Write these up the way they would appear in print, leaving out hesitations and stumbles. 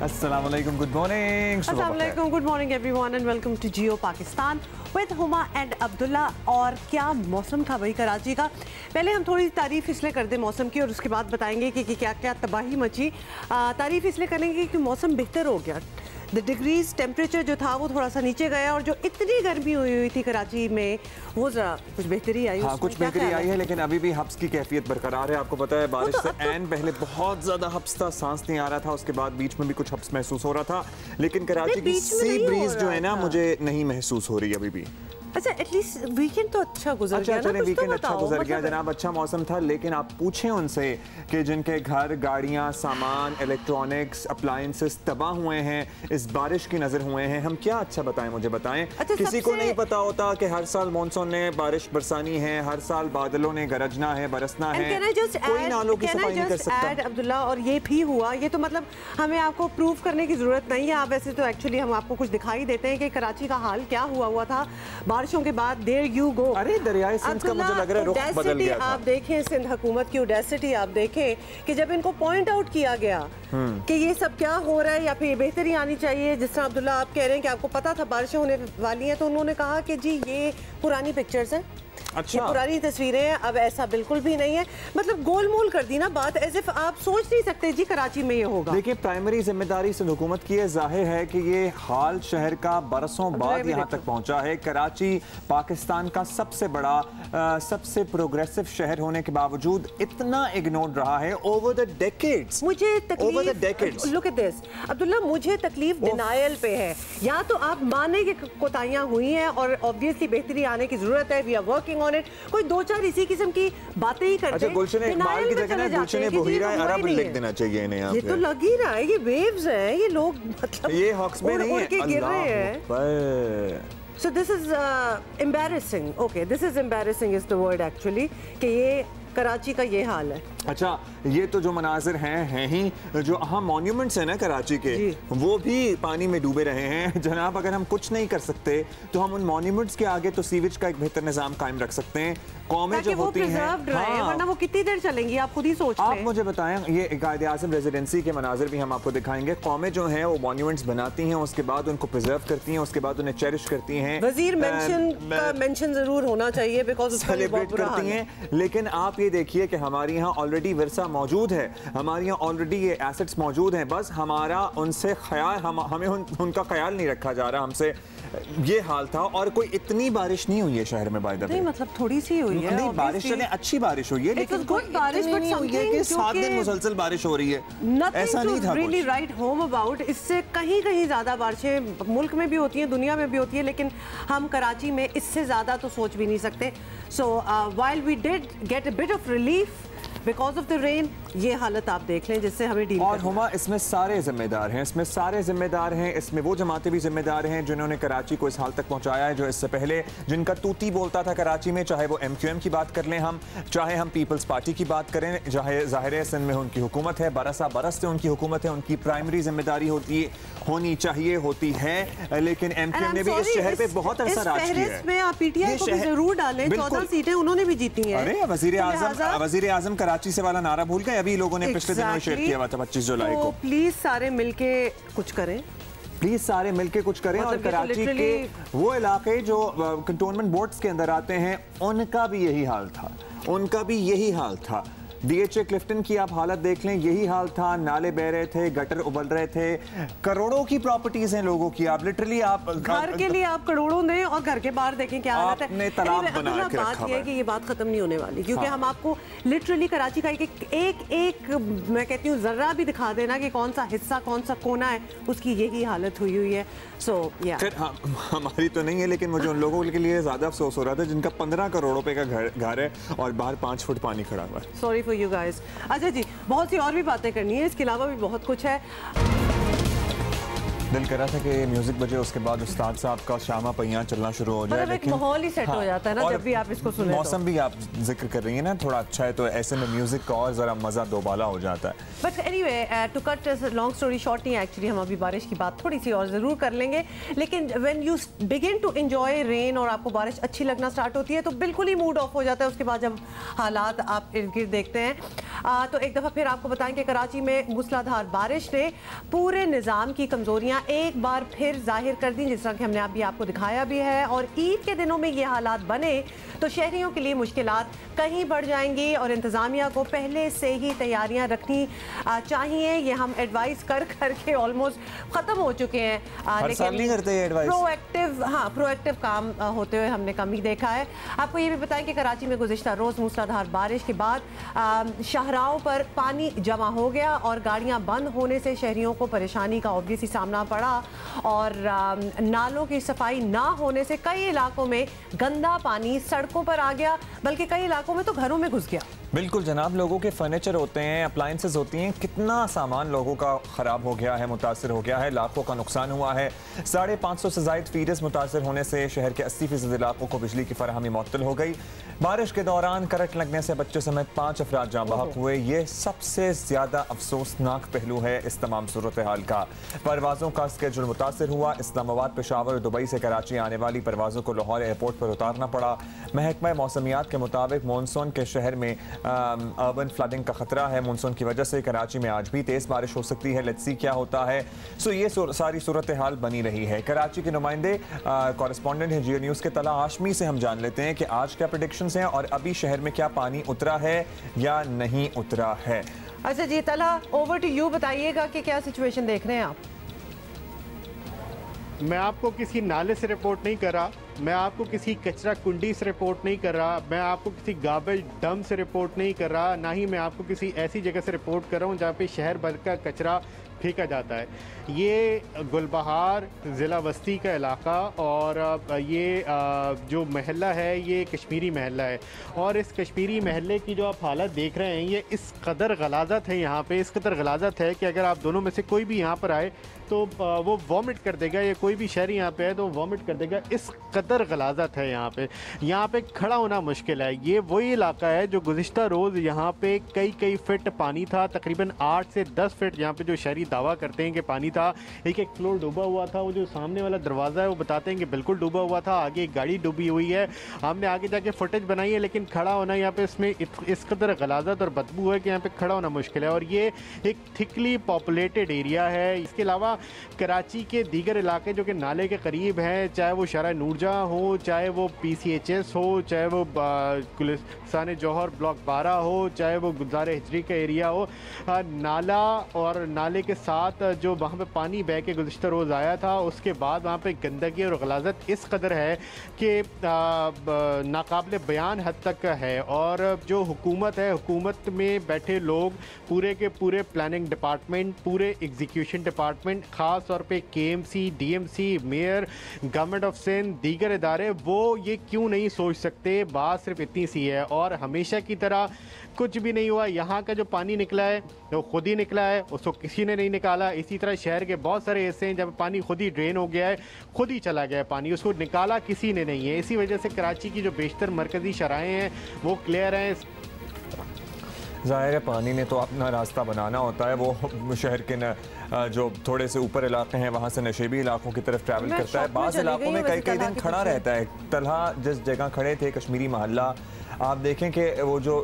Assalamualaikum, good morning. Assalamualaikum, good morning everyone and welcome to Jio Pakistan with Huma and Abdullah। और क्या मौसम था भाई कराची का। पहले हम थोड़ी तारीफ इसलिए कर दें मौसम की और उसके बाद बताएंगे कि क्या क्या तबाही मची। तारीफ इसलिए करेंगे कि मौसम बेहतर हो गया। द डिग्रीज टेम्परेचर जो था वो थोड़ा सा नीचे गया और जो इतनी गर्मी हुई थी कराची में वो जरा कुछ बेहतरी आई। हाँ, कुछ बेहतरी आई है, लेकिन अभी भी हब्स की कैफियत बरकरार है। आपको पता है बारिश से एन पहले बहुत ज्यादा हब्स था, सांस नहीं आ रहा था, उसके बाद बीच में भी कुछ हब्स महसूस हो रहा था, लेकिन कराची की सी ब्रीज जो है ना मुझे नहीं महसूस हो रही अभी भी। अच्छा, एटलीस्ट वीकेंड तो अच्छा गुजर गया ना। वीकेंड अच्छा गुजर गया जनाब, अच्छा मौसम था, लेकिन आप पूछें उनसे कि जिनके घर, गाड़ियां, सामान, इलेक्ट्रॉनिक्स, अप्लायंसेस तबाह हुए हैं, इस बारिश की नजर हुए हैं, हम क्या अच्छा बताएं, मुझे बताएं। अच्छा, किसी को नहीं पता होता कि हर साल मानसून ने बारिश बरसानी है, हर साल बादलों ने गरजना है, बरसना है, कोई नालों की सफाई नहीं कर सकता। अब्दुल्ला, और ये भी हुआ, ये तो मतलब हमें आपको प्रूव करने की जरूरत नहीं है। आप वैसे तो एक्चुअली हम आपको कुछ दिखाई देते हैं कि कराची का हाल क्या हुआ था बारिशों के बाद। There you go. अरे दरियाए सिंध का मुझे लग रहा है रुख बदल गया था। आप देखें सिंध हुकूमत की ऑडेसिटी, आप देखें कि जब इनको पॉइंट आउट किया गया कि ये सब क्या हो रहा है या फिर बेहतरी आनी चाहिए, जिस तरह अब्दुल्ला आप कह रहे हैं कि आपको पता था बारिशें होने वाली हैं, तो उन्होंने कहा कि जी ये पुरानी पिक्चर्स हैं, अच्छा, ये पुरानी तस्वीरें हैं, अब ऐसा बिल्कुल भी नहीं है। मतलब गोलमोल कर दी ना बात, एज इफ आप सोच नहीं सकते जी कराची में ये होगा। देखिए, प्राइमरी जिम्मेदारी सिंध हुकूमत की है। जाहिर है कि ये हाल शहर का बरसों बाद यहाँ तक पहुँचा है। कराची पाकिस्तान का सबसे बड़ा, सबसे प्रोग्रेसिव शहर होने के बावजूद इतना इग्नोर्ड रहा है ओवर द डेकेड्स। मुझे तकलीफ, लुक एट दिस अब्दुल्ला, मुझे तकलीफ डिनायल पे है। या तो आप माने कि कोताहियां हुई हैं और ऑब्वियसली बेहतरी आने की जरूरत है, we are working on it, कोई दो चार इसी किस्म की बातें ही करते हैं। अच्छा, गुलशन इकबाल की जगह ना गुलशन बोहीरा अरब लिख देना चाहिए इन्हें यहाँ पे। ये तो लग ही रहा है, ये वेव्स हैं, ये लोग मतलब ये हॉक्स में नहीं है, गिर रहे हैं। So this is embarrassing. Okay, this is embarrassing is the word actually, कि ये कराची का ये हाल है। अच्छा, ये तो जो मनाजिर हैं ही, जो अहम मॉन्यूमेंट्स हैं ना कराची के, वो भी पानी में डूबे रहे हैं जनाब। अगर हम कुछ नहीं कर सकते तो हम उन मॉन्यूमेंट्स के आगे तो सीवेज का एक बेहतर निजाम कायम रख सकते हैं। कौमें जो होती हैं, वरना वो कितनी देर चलेंगी, आप खुद ही सोच लें। आप मुझे बताएं, ये कायदे आज़म रेजिडेंसी के मनाजिर भी हम आपको दिखाएंगे। कौमें जो हैं वो मॉन्यूमेंट्स बनाती हैं, उसके बाद उनको प्रिजर्व करती हैं, उसके बाद उन्हें चेरिश करती हैं। वजीर मेंशन जरूर होना चाहिए बिकॉज़ सेलिब्रेट करती हैं। लेकिन आप ये देखिए कि हमारे यहाँ ऑलरेडी विरसा मौजूद है, हमारे यहाँ ऑलरेडी ये एसेट्स मौजूद हैं, बस हमारा उनसे ख्याल, हमें उनका ख्याल नहीं रखा जा रहा हमसे। ये हाल था और कोई इतनी बारिश नहीं हुई है शहर में बाय द वे। नहीं, मतलब थोड़ी सी हुई है। नहीं, बारिश चले अच्छी बारिश हुई है, लेकिन कोई बारिश नहीं हुई है कि 7 दिन मुसलसल बारिश हो रही है, ऐसा नहीं था। रियली राइट होम अबाउट, इससे कहीं कहीं ज्यादा बारिशें मुल्क में भी होती हैं, दुनिया में भी होती है, लेकिन हम कराची में इससे ज्यादा तो सोच भी नहीं सकते। So while we did get a bit of relief because of the rain, ये हालत आप देख लें जिससे हमें डील और हुमा, इसमें सारे जिम्मेदार हैं, इसमें सारे जिम्मेदार हैं, इसमें वो जमातें भी जिम्मेदार हैं जिन्होंने कराची को इस हाल तक पहुंचाया है, जो इससे पहले जिनका तूती बोलता था कराची में, चाहे वो MQM की बात कर लें हम, चाहे हम पीपल्स पार्टी की बात करें, चाहे ज़ाहिर है सिंध में उनकी हुकूमत है, बरस से उनकी हुकूमत है, उनकी प्राइमरी जिम्मेदारी होनी चाहिए, होती है, लेकिन MQM ने भी इस शहर पे बहुत अरसा राज किया है। में आप PTI को भी जरूर डालें, 14 सीटें उन्होंने भी जीती हैं। अरे वजीर आजम कराची से वाला नारा भूल गए, अभी लोगों ने पिछले दिनों शेयर किया हुआ था 25 जुलाई को। प्लीज सारे मिलके कुछ करें, प्लीज सारे मिलके कुछ करें। और कराची के वो इलाके जो कंटोनमेंट बोर्ड्स के अंदर आते हैं, उनका भी यही हाल था। DHA क्लिफ्टन की आप हालत देख लें, यही हाल था, नाले बह रहे थे, गटर उबल रहे थे, करोड़ों की प्रॉपर्टीज हैं लोगों की, आप लिटरली आप घर के लिए आप करोड़ों दें और घर के बाहर देखें क्या हालत है। आपने तालाब बना के रखा बात ये है कि ये बात खत्म नहीं होने वाली, क्योंकि हम आपको लिटरली कराची का एक मैं कहती हूँ जर्रा भी दिखा देना कि कौन सा हिस्सा, कौन सा कोना है, उसकी यही हालत हुई है। सो हमारी तो नहीं है, लेकिन मुझे उन लोगों के लिए ज्यादा अफसोस हो रहा था जिनका 15 करोड़ रुपए का घर है और बाहर 5 फुट पानी खड़ा हुआ है। Sorry for you guys. अच्छा जी, बहुत सी और भी बातें करनी है, इसके अलावा भी बहुत कुछ है। दिल कर रहा था कि म्यूजिक बजे उसके बाद उस्ताद साहब का शामा पहिया चलना शुरू हो जाए, लेकिन माहौल ही सेट हो जाता है ना जब भी आप इसको सुने। मौसम भी आप जिक्र कर रही है ना थोड़ा अच्छा है, तो ऐसे में म्यूजिक का और जरा मजा दोबाला हो जाता है। But anyway, to cut long story short नहीं, एक्चुअली हम अभी बारिश की बात थोड़ी सी और ज़रूर कर लेंगे, लेकिन when you begin to enjoy rain और आपको बारिश अच्छी लगना स्टार्ट होती है तो बिल्कुल ही मूड ऑफ हो जाता है उसके बाद जब हालात आप इर्द गिर्द देखते हैं। तो एक दफ़ा फिर आपको बताएं कि कराची में मूसलाधार बारिश ने पूरे निज़ाम की कमज़ोरियाँ एक बार फिर जाहिर कर दी, जिस तरह कि हमने अभी आपको दिखाया भी है। और ईद के दिनों में ये हालात बने तो शहरियों के लिए मुश्किलात कहीं बढ़ जाएंगी और इंतज़ामिया को पहले से ही तैयारियां रखनी चाहिए। ये हम एडवाइस कर करके ऑलमोस्ट ख़त्म हो चुके हैं, लेकिन प्रोएक्टिव काम होते हुए हमने कम ही देखा है। आपको ये भी बताएं कि कराची में गुज़िश्ता रोज़ मूसलाधार बारिश के बाद शाहराहों पर पानी जमा हो गया और गाड़ियाँ बंद होने से शहरियों को परेशानी का ऑब्वियसली सामना पड़ा और नालों की सफाई ना होने से कई इलाकों में गंदा पानी सड़कों पर आ गया, बल्कि कई इलाकों में तो घरों में घुस गया। बिल्कुल जनाब, लोगों के फर्नीचर होते हैं, अप्लायंसेस होती हैं, कितना सामान लोगों का ख़राब हो गया है, मुतासर हो गया है, लाखों का नुकसान हुआ है। 550 से ज़ायद फीडर्स मुतासर होने से शहर के 80% इलाकों को बिजली की फराहमी मुअत्तल हो गई। बारिश के दौरान करंट लगने से बच्चे समेत 5 अफराद जाँ बहक हुए। ये सबसे ज़्यादा अफसोसनाक पहलू है इस तमाम सूरत हाल का। परवाज़ों का स्केड्यूल मुतासर हुआ। इस्लामाबाद, पेशावर और दुबई से कराची आने वाली परवाज़ों को लाहौर एयरपोर्ट पर उतारना पड़ा। महकमा मौसमियात के मुताबिक मानसून के शहर में अर्बन फ्लडिंग का खतरा है। मानसून की वजह से कराची में आज भी तेज़ बारिश हो सकती है। लेट्स सी क्या होता है। सो ये सारी सूरत हाल बनी रही है। कराची के नुमाइंदे कॉरेस्पॉन्डेंट हैं जियो न्यूज़ के तला हाशमी से हम जान लेते हैं कि आज क्या प्रेडिक्शंस हैं और अभी शहर में क्या पानी उतरा है या नहीं उतरा है। अच्छा जी तला, ओवर टू यू, बताइएगा कि क्या सिचुएशन देख रहे हैं आप। मैं आपको किसी नाले से रिपोर्ट नहीं कर रहा, मैं आपको किसी कचरा कुंडी से रिपोर्ट नहीं कर रहा, मैं आपको किसी गार्बेज डंप से रिपोर्ट नहीं कर रहा, ना ही मैं आपको किसी ऐसी जगह से रिपोर्ट कर रहा हूँ जहाँ पे शहर भर का कचरा फेंका जाता है। ये गुलबहार ज़िला वस्ती का इलाका और ये जो महल्ला है ये कश्मीरी महल्ला है और इस कश्मीरी महल्ले की जो आप हालत देख रहे हैं ये इस कदर गलाज़त है, यहाँ पे इस कदर गलाज़त है कि अगर आप दोनों में से कोई भी यहाँ पर आए तो वो वॉमिट कर देगा, या कोई भी शहरी यहाँ पे है तो वॉमिट कर देगा। इस कदर गलाज़त है यहाँ पे खड़ा होना मुश्किल है। ये वही इलाका है जो गुज़िश्ता रोज़ यहाँ पे कई फिट पानी था, तकरीबन 8 से 10 फिट यहाँ पे जो शहरी दावा करते हैं कि पानी था। एक फ्लोर डूबा हुआ था, वो जो सामने वाला दरवाज़ा है वो बताते हैं कि बिल्कुल डूबा हुआ था, आगे एक गाड़ी डूबी हुई है। हमने आगे जाके फुटेज बनाई है, लेकिन खड़ा होना यहाँ पे इसमें इस कदर गलाज़त और बदबू है कि यहाँ पे खड़ा होना मुश्किल है। और ये एक थिकली पॉपुलेटेड एरिया है। इसके अलावा कराची के दीगर इलाके जो कि नाले के करीब हैं, चाहे वो शरा नूरजहाँ हो, चाहे वो PCHS हो, चाहे वो गुलिस्तान जौहर ब्लॉक 12 हो, चाहे वो गुलजार हिजरी का एरिया हो, नाला और नाले के साथ जो वहाँ पे पानी बह के गुज़िश्ता रोज़ आया था उसके बाद वहाँ पे गंदगी और गलाज़त इस कदर है कि नाकाबिले बयान हद तक है। और जो हुकूमत है, हुकूमत में बैठे लोग, पूरे के पूरे प्लानिंग डिपार्टमेंट, पूरे एग्जीक्यूशन डिपार्टमेंट, ख़ास तौर पे KMC, DMC, mayor, government of Sindh, दीगर इदारे, वो ये क्यों नहीं सोच सकते। बात सिर्फ इतनी सी है और हमेशा की तरह कुछ भी नहीं हुआ। यहाँ का जो पानी निकला है वो खुद ही निकला है, उसको किसी ने नहीं निकाला। इसी तरह शहर के बहुत सारे ऐसे हैं जब पानी खुद ही ड्रेन हो गया है, खुद ही चला गया है पानी, उसको निकाला किसी ने नहीं है। इसी वजह से कराची की जो बेशतर मरकज़ी शराहें हैं वो क्लियर हैं। ज़ाहिर है पानी ने तो अपना रास्ता बनाना होता है, वो शहर के जो थोड़े से ऊपर इलाके हैं वहाँ से नशेबी इलाकों की तरफ ट्रैवल करता है। बाज़ इलाकों में कई दिन खड़ा रहता है। तलहा जिस जगह खड़े थे, कश्मीरी महल्ला, आप देखें कि वो जो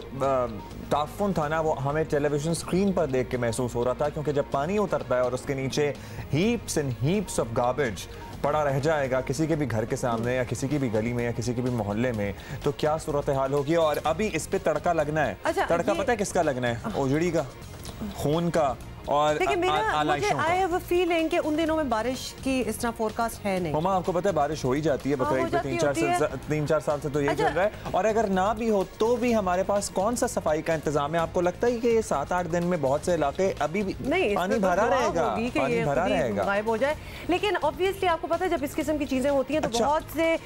ताफुन था ना वो हमें टेलीविज़न स्क्रीन पर देख के महसूस हो रहा था, क्योंकि जब पानी उतरता है और उसके नीचे heaps and heaps of garbage पड़ा रह जाएगा किसी के भी घर के सामने या किसी की भी गली में या किसी के भी मोहल्ले में, तो क्या सूरत हाल होगी। और अभी इस पे तड़का लगना है। अच्छा, तड़का पता है किसका लगना है? ओजड़ी का, खून का और आई हैव अ फीलिंग कि उन दिनों में बारिश की इस तरह फोरकास्ट है नहीं। ममा आपको पता है बारिश हो ही जाती है बकरीद पे, 3-4 साल से तो ये चल रहा है। और अगर ना भी हो तो भी हमारे पास कौन सा सफाई का इंतजाम है? आपको लगता है कि ये 7-8 दिन में बहुत से इलाके अभी भी पानी भरा रहेगा, पानी भरा रहेगा, गायब हो जाए? लेकिन ऑब्वियसली आपको पता है जब इस किस्म की चीजें होती हैं तो बहुत से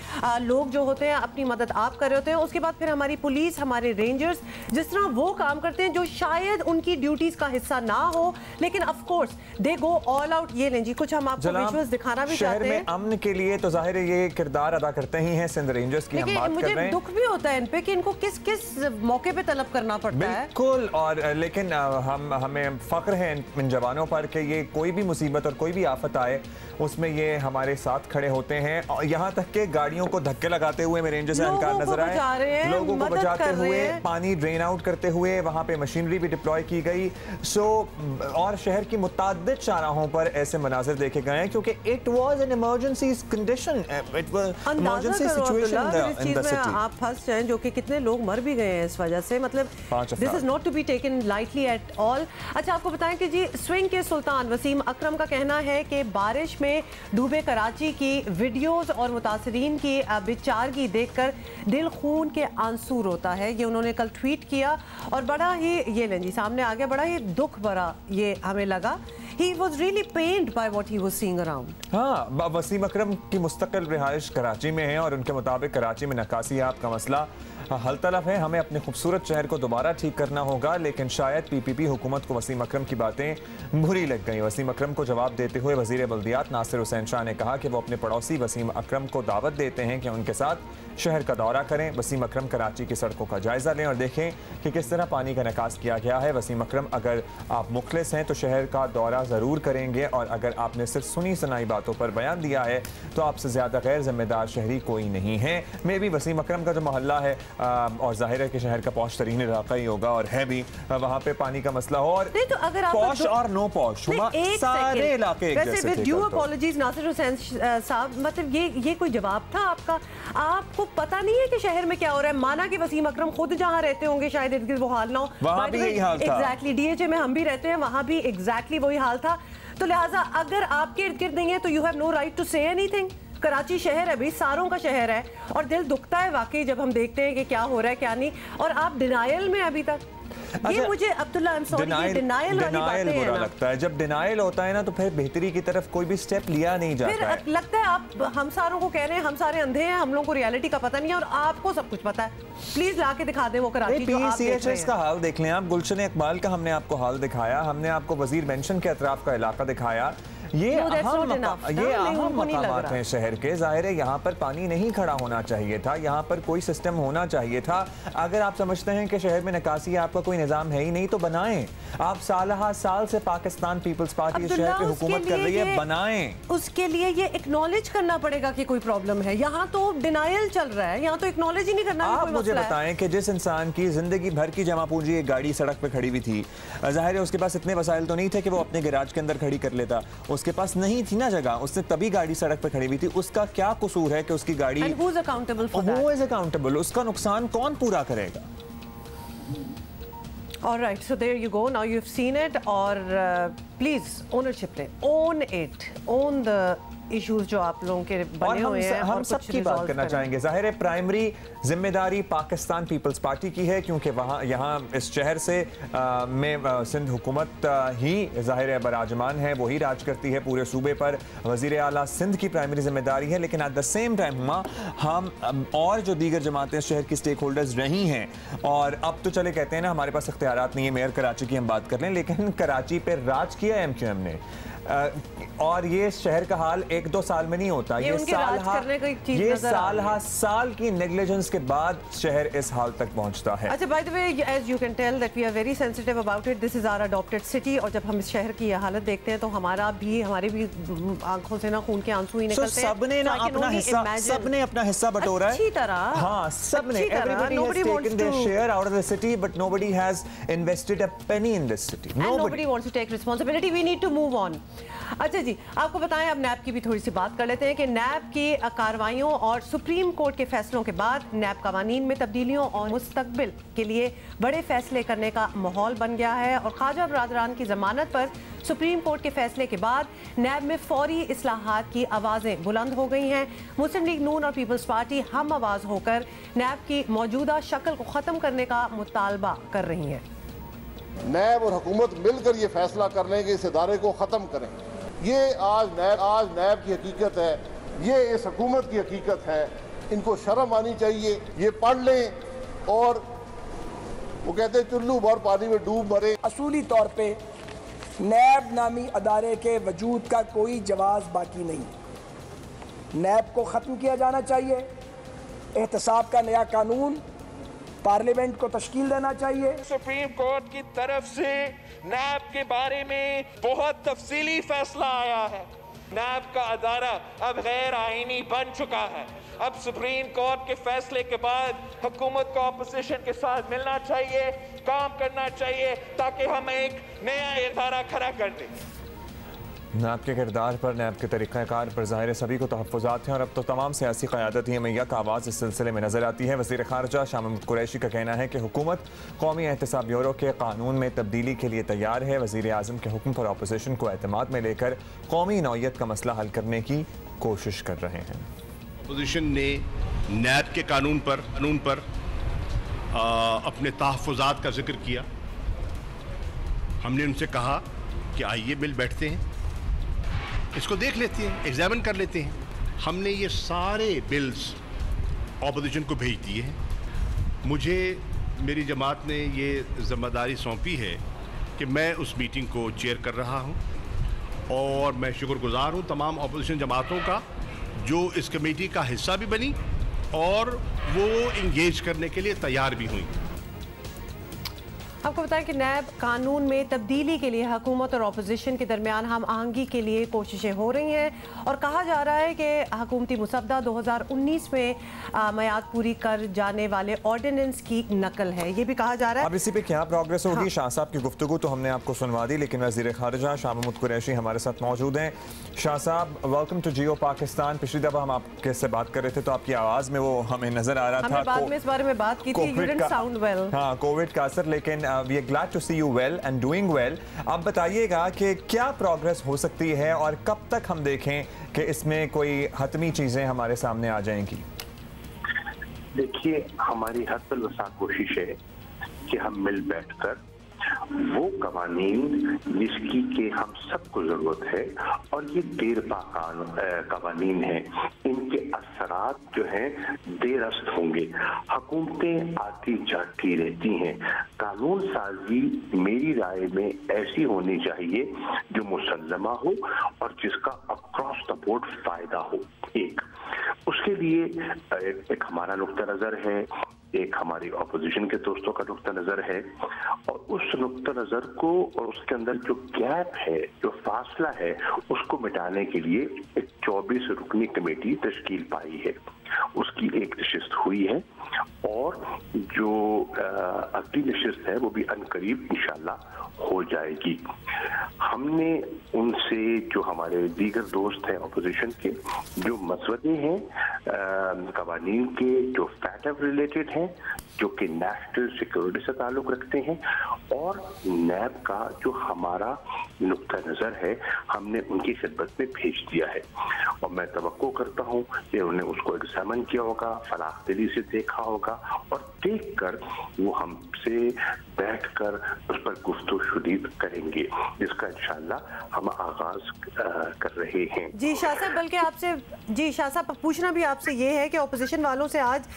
लोग जो होते हैं अपनी मदद आप कर रहे होते हैं, उसके बाद फिर हमारी पुलिस, हमारे रेंजर्स जिस तरह वो काम करते हैं जो शायद उनकी ड्यूटीज का हिस्सा ना हो, लेकिन of course they go all out. ये लें जी, कुछ हम आपको विजुअल्स दिखाना भी चाहते हैं। शहर में अमन के लिए तो जाहिर है ये किरदार अदा करते ही हैं सिंध रेंजर्स की, हम बात कर रहे हैं। मुझे दुख भी होता है इन पे कि इनको किस किस मौके पे तलब करना पड़ता है। बिल्कुल, और लेकिन हमें फख्र है इन जवानों पर कि ये कोई भी मुसीबत और कोई भी आफत आए उसमें ये हमारे साथ खड़े होते हैं। और यहाँ तक के गाड़ियों को धक्के लगाते हुए हमें रेंजर्स एहलकार नजर आए, लोगों को बचाते हुए, पानी ड्रेन आउट करते हुए, वहाँ पे मशीनरी भी डिप्लॉय की गई। और शहर की मुताद्दिद शाहराहों पर ऐसे मनाजिर देखे गए हैं क्योंकि it was an emergency condition, it was emergency situation in the city. आप फंस जाएं, जो कि कितने लोग मर भी गए हैं इस वजह से, मतलब this is not to be taken lightly at all. अच्छा, आपको बताएं कि जी स्विंग के सुल्तान वसीम अकरम का कहना है कि बारिश में डूबे कराची की वीडियोस और मुतासरीन की बेचारगी देखकर दिल खून के आंसू रोता है। ये उन्होंने कल ट्वीट किया और बड़ा ही, ये लें जी सामने आ गया, बड़ा ही दुख भरा ये हमें लगा। He was really pained by what he was seeing around. हाँ, वसीम अकरम की मुस्तकिल रिहाइश कराची में है और उनके मुताबिक कराची में नकासियात का मसला हल तलब है। हमें अपने खूबसूरत शहर को दोबारा ठीक करना होगा, लेकिन शायद पीपीपी हुकूमत को वसीम अकरम की बातें बुरी लग गई। वसीम अकरम को जवाब देते हुए वजीर बल्दियात नासिर हुसैन शाह ने कहा कि वो अपने पड़ोसी वसीम अकरम को दावत देते हैं कि उनके साथ शहर का दौरा करें। वसीम अकरम कराची की सड़कों का जायजा लें और देखें कि किस तरह पानी का निकास किया गया है। वसीम अकरम, अगर आप मुखलिस हैं तो शहर का दौरा ज़रूर करेंगे, और अगर आपने सिर्फ सुनी सुनाई बातों पर बयान दिया है तो आपसे ज़्यादा गैर जिम्मेदार शहरी कोई नहीं है। मे भी वसीम अकरम का जो मोहल्ला है और जाहिर है कि शहर का पॉश तरीन इलाका ही होगा और है भी, वहाँ पे पानी का मसला हो, और तो अगर पॉश और नो पॉश सारे इलाके एक जैसे थे। ड्यू अपॉलजीज नासिर हुसैन साहब, मतलब ये कोई जवाब था आपका? आपको पता नहीं है कि शहर में क्या हो रहा है? माना कि वसीम अकरम खुद जहाँ रहते होंगे शायद इर्द गिर्द वो हाल ना हो, वहाँ भी यही हाल था। एग्जैक्टली, डीएचए में हम भी रहते हैं, वहाँ भी एग्जैक्टली वही हाल था। तो लिहाजा अगर आपके इर्द गिर्द नहीं है तो you have no right to say anything. Karachi शहर है भाई, सारों का शहर है, और दिल दुखता है वाकई जब हम देखते हैं कि क्या हो रहा है क्या नहीं, और आप डिनायल में अभी तक। ये मुझे अब्दुल्ला डिनायल बुरा लगता है। जब डिनायल होता है ना तो फिर बेहतरी की तरफ कोई भी स्टेप लिया नहीं जाता है। लगता है आप हम सारों को कह रहे हैं हम सारे अंधे हैं, हम लोगों को रियलिटी का पता नहीं है और आपको सब कुछ पता है। प्लीज ला के दिखा दें वो कराची जो आप देख रहे हैं। का हाल देख लें आप, गुलशन इकबाल का हमने आपको हाल दिखाया, हमने आपको वजीर मेंशन के अतराफ का इलाका दिखाया। ये अहम मकामात हैं शहर के। जाहिर है यहाँ पर पानी नहीं खड़ा होना चाहिए था, यहाँ पर कोई सिस्टम होना चाहिए था। अगर आप समझते हैं कि शहर में निकासी आपका कोई निज़ाम है ही नहीं तो बनाएं। आप साल से पाकिस्तान पीपल्स पार्टी शहर पे हुकूमत कर रही है, बनाएं। उसके लिए ये एक्नॉलेज करना पड़ेगा कि कोई प्रॉब्लम है। यहाँ तो डिनायल चल रहा है, यहाँ तो एक्नॉलेज ही नहीं करना। आप मुझे बताएं कि जिस इंसान की जिंदगी भर की जमा पूंजी एक गाड़ी सड़क पे खड़ी हुई थी, जाहिर है उसके पास इतने वसाइल तो नहीं थे कि वो अपने गैराज के अंदर खड़ी कर लेता, उसके पास नहीं थी ना जगह, उसने तभी गाड़ी सड़क पे खड़ी हुई थी। उसका क्या कसूर है कि उसकी गाड़ी, who is accountable for that? Who is accountable? उसका नुकसान कौन पूरा करेगा? All right, so there you go. Now you've seen it. और please ownership ले, own it, own the issues जो आप लोगों के बने हुए हैं। हम सबकी बात करना चाहेंगे। जाहिर है प्राइमरी जिम्मेदारी पाकिस्तान पीपल्स पार्टी की है, क्योंकि वहाँ यहाँ इस शहर से में सिंध हुकूमत ही जाहिर है बराजमान है, वही राज करती है पूरे सूबे पर। वज़ीर आला सिंध की प्राइमरी जिम्मेदारी है, लेकिन एट द सेम टाइम हम और जो दीगर जमातें शहर की स्टेक होल्डर्स रही हैं, और अब तो चले कहते हैं ना हमारे पास इख्तियारात नहीं है, मेयर कराची की हम बात कर लें, लेकिन कराची पर राज किया MQM ने। और ये शहर का हाल 1-2 साल में नहीं होता, ये साल की नेग्लिजेंस के बाद शहर इस हाल तक पहुंचता है। अच्छा, by the way, as you can tell that we are very sensitive about it, this is our adopted city, और जब हम इस शहर की हालत देखते हैं तो हमारी भी आंखों से ना खून के आंसू ही निकलते हैं। सबने ना अपना हिस्सा बटोरा है अच्छी तरह। हाँ, सबने, everybody has taken their share out of the city, but nobody has invested a penny in this city. Nobody wants to take responsibility. We need to move on. अच्छा जी, आपको बताएं, अब नैब की भी थोड़ी सी बात कर लेते हैं कि नैब की कार्रवाइयों और सुप्रीम कोर्ट के फैसलों के बाद नैब कवानीन में तब्दीलियों और मुस्तकबिल के लिए बड़े फैसले करने का माहौल बन गया है। और ख्वाजा बरादरान की जमानत पर सुप्रीम कोर्ट के फैसले के बाद नैब में फौरी इस्लाहात की आवाज़ें बुलंद हो गई हैं। मुस्लिम लीग नून और पीपल्स पार्टी हम आवाज़ होकर नैब की मौजूदा शक्ल को ख़त्म करने का मुतालबा कर रही हैं। नैब और हुकूमत मिलकर ये फैसला कर लें कि इस इदारे को ख़त्म करें। ये आज नैब की हकीकत है, ये इस हुकूमत की हकीकत है। इनको शर्म आनी चाहिए, ये पढ़ लें। और वो कहते हैं चुल्लू भर पानी में डूब मरे। असूली तौर पे नैब नामी अदारे के वजूद का कोई जवाज़ बाकी नहीं। नैब को ख़त्म किया जाना चाहिए। एहतसाब का नया कानून पार्लियामेंट को तश्कील देना चाहिए। सुप्रीम कोर्ट की तरफ से नैब के बारे में बहुत तफसीली फैसला आया है। नैब का अदारा अब गैर आईनी बन चुका है। अब सुप्रीम कोर्ट के फैसले के बाद हुकूमत को अपोजिशन के साथ मिलना चाहिए, काम करना चाहिए, ताकि हम एक नया इदारा खड़ा कर दें। नैब के किरदार पर, नैब के तरीक़ाकार पर ज़ाहिर सभी को तहफ़्फ़ुज़ात हैं और अब तो तमाम सियासी क़यादत ही हमें यक आवाज़ इस सिलसिले में नज़र आती है। वज़ीर ख़ारजा शाह महमूद कुरैशी का कहना है कि हुकूमत कौमी एहतसाब ब्यूरो के कानून में तब्दीली के लिए तैयार है। वज़ीर आज़म के हुक्म पर अपोजिशन को एतमाद में लेकर कौमी नौइयत का मसला हल करने की कोशिश कर रहे हैं। अपोजिशन ने नैब के कानून पर अपने तहफ़्फ़ुज़ात का जिक्र किया। हमने उनसे कहा कि आइए मिल बैठते हैं, इसको देख लेते हैं, एग्जामिन कर लेते हैं। हमने ये सारे बिल्स ऑपोजिशन को भेज दिए हैं। मुझे मेरी जमात ने ये जिम्मेदारी सौंपी है कि मैं उस मीटिंग को चेयर कर रहा हूँ और मैं शुक्रगुजार हूँ तमाम ऑपोजिशन जमातों का जो इस कमेटी का हिस्सा भी बनी और वो इंगेज करने के लिए तैयार भी हुई। आपको बताएं कि नैब कानून में तब्दीली के लिए हुकूमत और अपोजिशन के दरमियान हम आहंगी के लिए कोशिशें हो रही हैं और कहा जा रहा है कि हुकूमती मुसवदा 2019 में मियाद पूरी कर जाने वाले ऑर्डिनेंस की नकल है, ये भी कहा जा रहा है। अब इसी पे क्या प्रोग्रेस होगी? शाह साहब की गुफ्तगू तो हमने आपको सुनवा दी, लेकिन वज़ीर ख़ारजा शाह महमूद कुरैशी हमारे साथ मौजूद हैं। शाह साहब, वेलकम टू जियो पाकिस्तान। पिछली दफ़ा हम आपके से बात कर रहे थे तो आपकी आवाज़ में वो हमें नज़र आ रहा था, बाद में इस बारे में बात की थी, you didn't sound well। हाँ, कोविड का असर, लेकिन we are glad to see you well and doing well. अब बताइएगा कि क्या प्रोग्रेस हो सकती है और कब तक हम देखें कि इसमें कोई हतमी चीज़ें हमारे सामने आ जाएंगी? देखिए, हमारी हर वसा कोशिश है कि हम मिल बैठकर वो कवानीन जिसकी के हम सबको जरूरत है और ये देरपा कवानीन है, इनके असरात जो हैं देरस्त होंगे। हुकूमतें आती जाती रहती हैं। कानून साजी मेरी राय में ऐसी होनी चाहिए जो मुसल्लमा हो और जिसका अक्रॉस द बोर्ड फायदा हो। एक उसके लिए एक हमारा नुक्ता नजर है, एक हमारी अपोजिशन के दोस्तों का नुक्ता नजर है और उस नुक्ता नजर को और उसके अंदर जो गैप है, जो फासला है, उसको मिटाने के लिए एक 24 रुकनी कमेटी तश्कील पाई है। उसकी एक नशिस्त हुई है और जो अगली नशिस्त है वो भी अनकरीब इंशाल्लाह हो जाएगी। हमने उनसे, जो हमारे दीगर दोस्त हैं अपोजिशन के, जो मसवदे हैं कवानीन के जो फैटअप रिलेटेड हैं, जो कि नेशनल सिक्योरिटी से ताल्लुक रखते हैं, और नैब का जो हमारा नुक्ता नज़र है, हमने उनकी खिदमत में भेज दिया है और मैं तवक्को करता हूँ कि उन्होंने उसको एग्जामिन किया होगा, फलाहदिली से देखा होगा और देखकर वो हमसे बैठकर उस पर गुफ्तगू शुदीद करेंगे, जिसका इंशाल्लाह हम आगाज कर रहे हैं। जी शाह साहब, बल्कि आपसे जी शाह साहब पूछना भी आपसे ये है कि ऑपोजिशन वालों से आज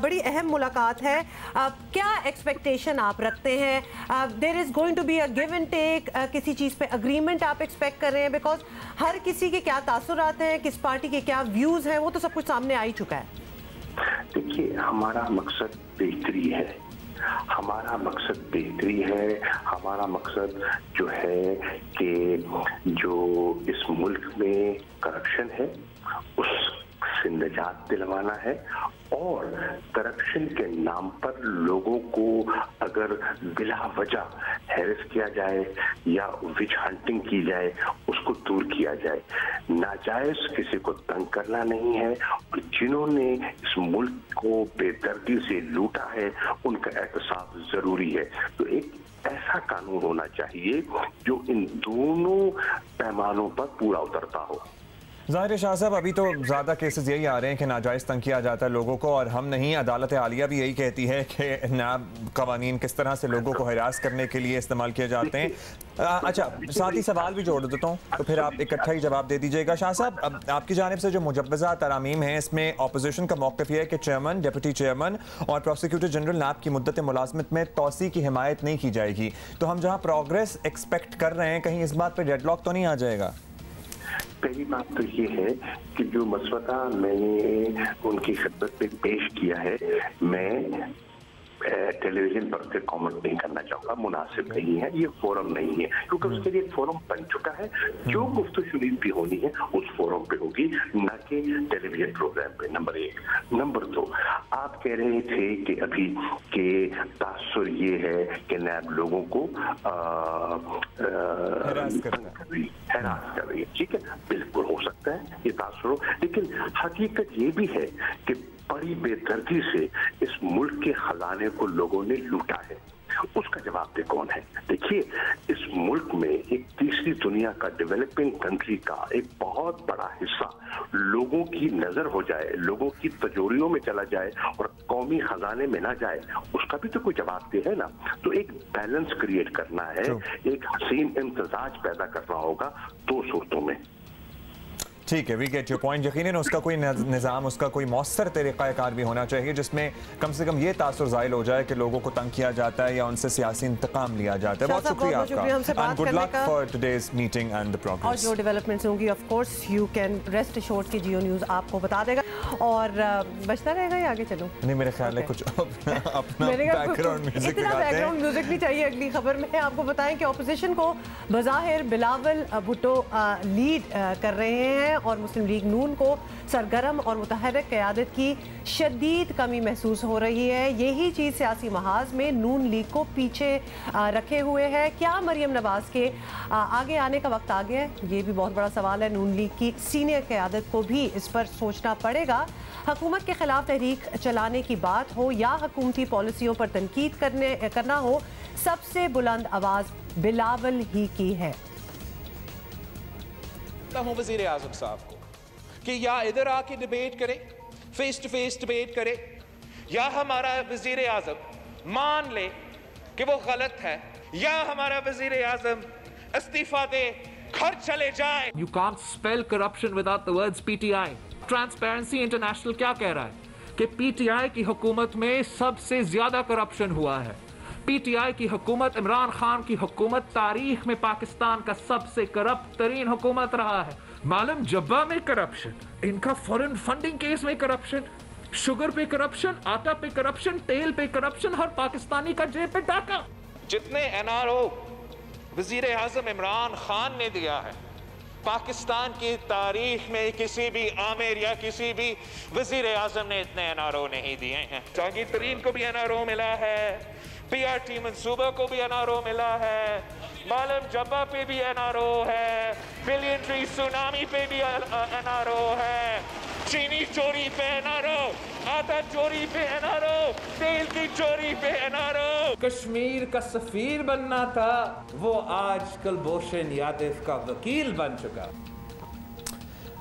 बड़ी अहम मुलाकात है, क्या एक्सपेक्टेशन आप रखते हैं? There is going to be a give and take, किसी चीज़ पे अग्रीमेंट आप एक्सपेक्ट कर रहे हैं? बिकॉज हर किसी के क्या तासुरात हैं, किस पार्टी के क्या व्यूज़ हैं, वो तो सब कुछ सामने आ ही चुका है। देखिए, हमारा मकसद बेहतरी है, हमारा मकसद बेहतरी है। हमारा मकसद जो है कि जो इस मुल्क में करप्शन है उससे निजात दिलवाना है और करप्शन के नाम पर लोगों को अगर बिला वजह हैरेस किया जाए या विच हंटिंग की जाए, उसको दूर किया जाए। नाजायज किसी को तंग करना नहीं है और जिन्होंने इस मुल्क को बेदर्दी से लूटा है उनका एहतसाब जरूरी है। तो एक ऐसा कानून होना चाहिए जो इन दोनों पैमानों पर पूरा उतरता हो। ज़ाहिर शाह साहब, अभी तो ज़्यादा केसेस यही आ रहे हैं कि नाजायज़ तंग किया जाता है लोगों को, और हम नहीं, अदालत आलिया भी यही कहती है कि नैब कवानीन किस तरह से लोगों को हरास करने के लिए इस्तेमाल किए जाते हैं। अच्छा, साथ ही सवाल भी जोड़ देता हूँ तो फिर आप इकट्ठा ही जवाब दे दीजिएगा। शाह साहब, अब आपकी जानिब से जो मुजव्वज़ा तरामीम है, इसमें अपोजिशन का मौक़िफ़ यह है कि चेयरमैन, डिप्टी चेयरमैन और प्रोसिक्यूटर जनरल नैब की मुद्दत मुलाज़मत में तौसी की हिमायत नहीं की जाएगी। तो हम जहाँ प्रोग्रेस एक्सपेक्ट कर रहे हैं, कहीं इस बात पर डेडलॉक तो नहीं आ जाएगा? पहली बात तो ये है कि जो मसवदा मैंने उनकी खिदमत में पेश किया है, मैं टेलीविजन पर से कमेंट नहीं करना चाहूँगा, मुनासिब नहीं है, ये फोरम नहीं है, क्योंकि उसके लिए फोरम बन चुका है। जो गुफ्तगू भी होनी है उस फोरम पे होगी, ना कि टेलीविजन प्रोग्राम पे। नंबर 1। नंबर 2, आप कह रहे थे कि अभी के तासुर ये है कि नैब लोगों को हैरास कर रही है। ठीक है, बिल्कुल हो सकता है ये तासुर हो, लेकिन हकीकत ये भी है कि बड़ी बेदर्दी से इस मुल्क के खजाने को लोगों ने लूटा है। उसका जवाब दे कौन है? देखिए, इस मुल्क में एक तीसरी दुनिया का, डेवलपिंग कंट्री का एक बहुत बड़ा हिस्सा लोगों की नजर हो जाए, लोगों की तिजोरियों में चला जाए और कौमी खजाने में ना जाए, उसका भी तो कोई जवाब दे है ना। तो एक बैलेंस क्रिएट करना है, एक हसीन इम्तिजाज पैदा करना होगा दो सूरतों में। ठीक है, वी गेट योर पॉइंट। यकीनन उसका कोई निज़ाम, उसका कोई मौसर तरीक़ाकार भी होना चाहिए जिसमें कम से कम ये तासुर ज़ाहिल हो जाए कि लोगों को तंग किया जाता है या उनसे सियासी इंतकाम लिया जाता है। बहुत शुक्रिया आपका, and good luck for today's meeting and the progress. और जो डेवलपमेंट्स होंगी of course you can rest assured कि जियो न्यूज़ आपको बता देगा। और बचता रहेगा या आगे चलो? नहीं, मेरे ख्याल है कुछ अपना बैकग्राउंड म्यूजिक, इतना बैकग्राउंड म्यूजिक नहीं चाहिए। अगली खबर में आपको बताएं कि ऑपोजिशन को बज़ाहिर बिलावल भुट्टो लीड कर रहे हैं और मुस्लिम लीग नून को सरगर्म और मुतहर्रिक क़यादत की शदीद कमी महसूस हो रही है। यही चीज़ सियासी महाज में नून लीग को पीछे रखे हुए है। क्या मरियम नवाज के आगे आने का वक्त आ गया है? ये भी बहुत बड़ा सवाल है। नून लीग की सीनियर क़यादत को भी इस पर सोचना पड़ेगा। हुकूमत के खिलाफ तहरीक चलाने की बात हो या हुकूमती पॉलिसियों पर तनकीद करना हो, सबसे बुलंद आवाज़ बिलावल ही की है। वज़ीर आज़म साहब को कि या इधर आके डिबेट करे, फेस टू फेस डिबेट करे, या हमारा वज़ीर आज़म मान ले कि वो गलत है, या हमारा वज़ीर आज़म इस्तीफा दे, घर चले जाए। You can't spell corruption without the words PTI. Transparency international क्या कह रहा है कि पीटीआई की हुकूमत में सबसे ज्यादा करप्शन हुआ है। पीटीआई की हुकूमत, इमरान खान की हुकूमत तारीख में पाकिस्तान का सबसे करप्ट तरीन हुकूमत रहा है। मालूम जब्बा में करप्शन, इनका फॉरेन फंडिंग केस में करप्शन, शुगर पे करप्शन, आटा पे करप्शन, तेल पे करप्शन, हर पाकिस्तानी का जेब पे डाका। जितने एनआरओ वजीर आजम इमरान खान ने दिया है, पाकिस्तान की तारीख में किसी भी आमिर या किसी भी वजीर आजम ने इतने एनआरओ नहीं दिए हैं। जहांगीर तरीन को भी एनआरओ मिला है, पीआरटी मंसूबा को भी एनआरओ मिला है, मालम जब्बा पे भी एनआरओ है, बिलियन ट्री सुनामी पे भी एनआरओ है, चीनी चोरी पे एनआरओ, आटा चोरी पे एनआरओ, तेल की चोरी पे एनआरओ। कश्मीर का सफीर बनना था, वो आज कुलभूषण यादव का वकील बन चुका।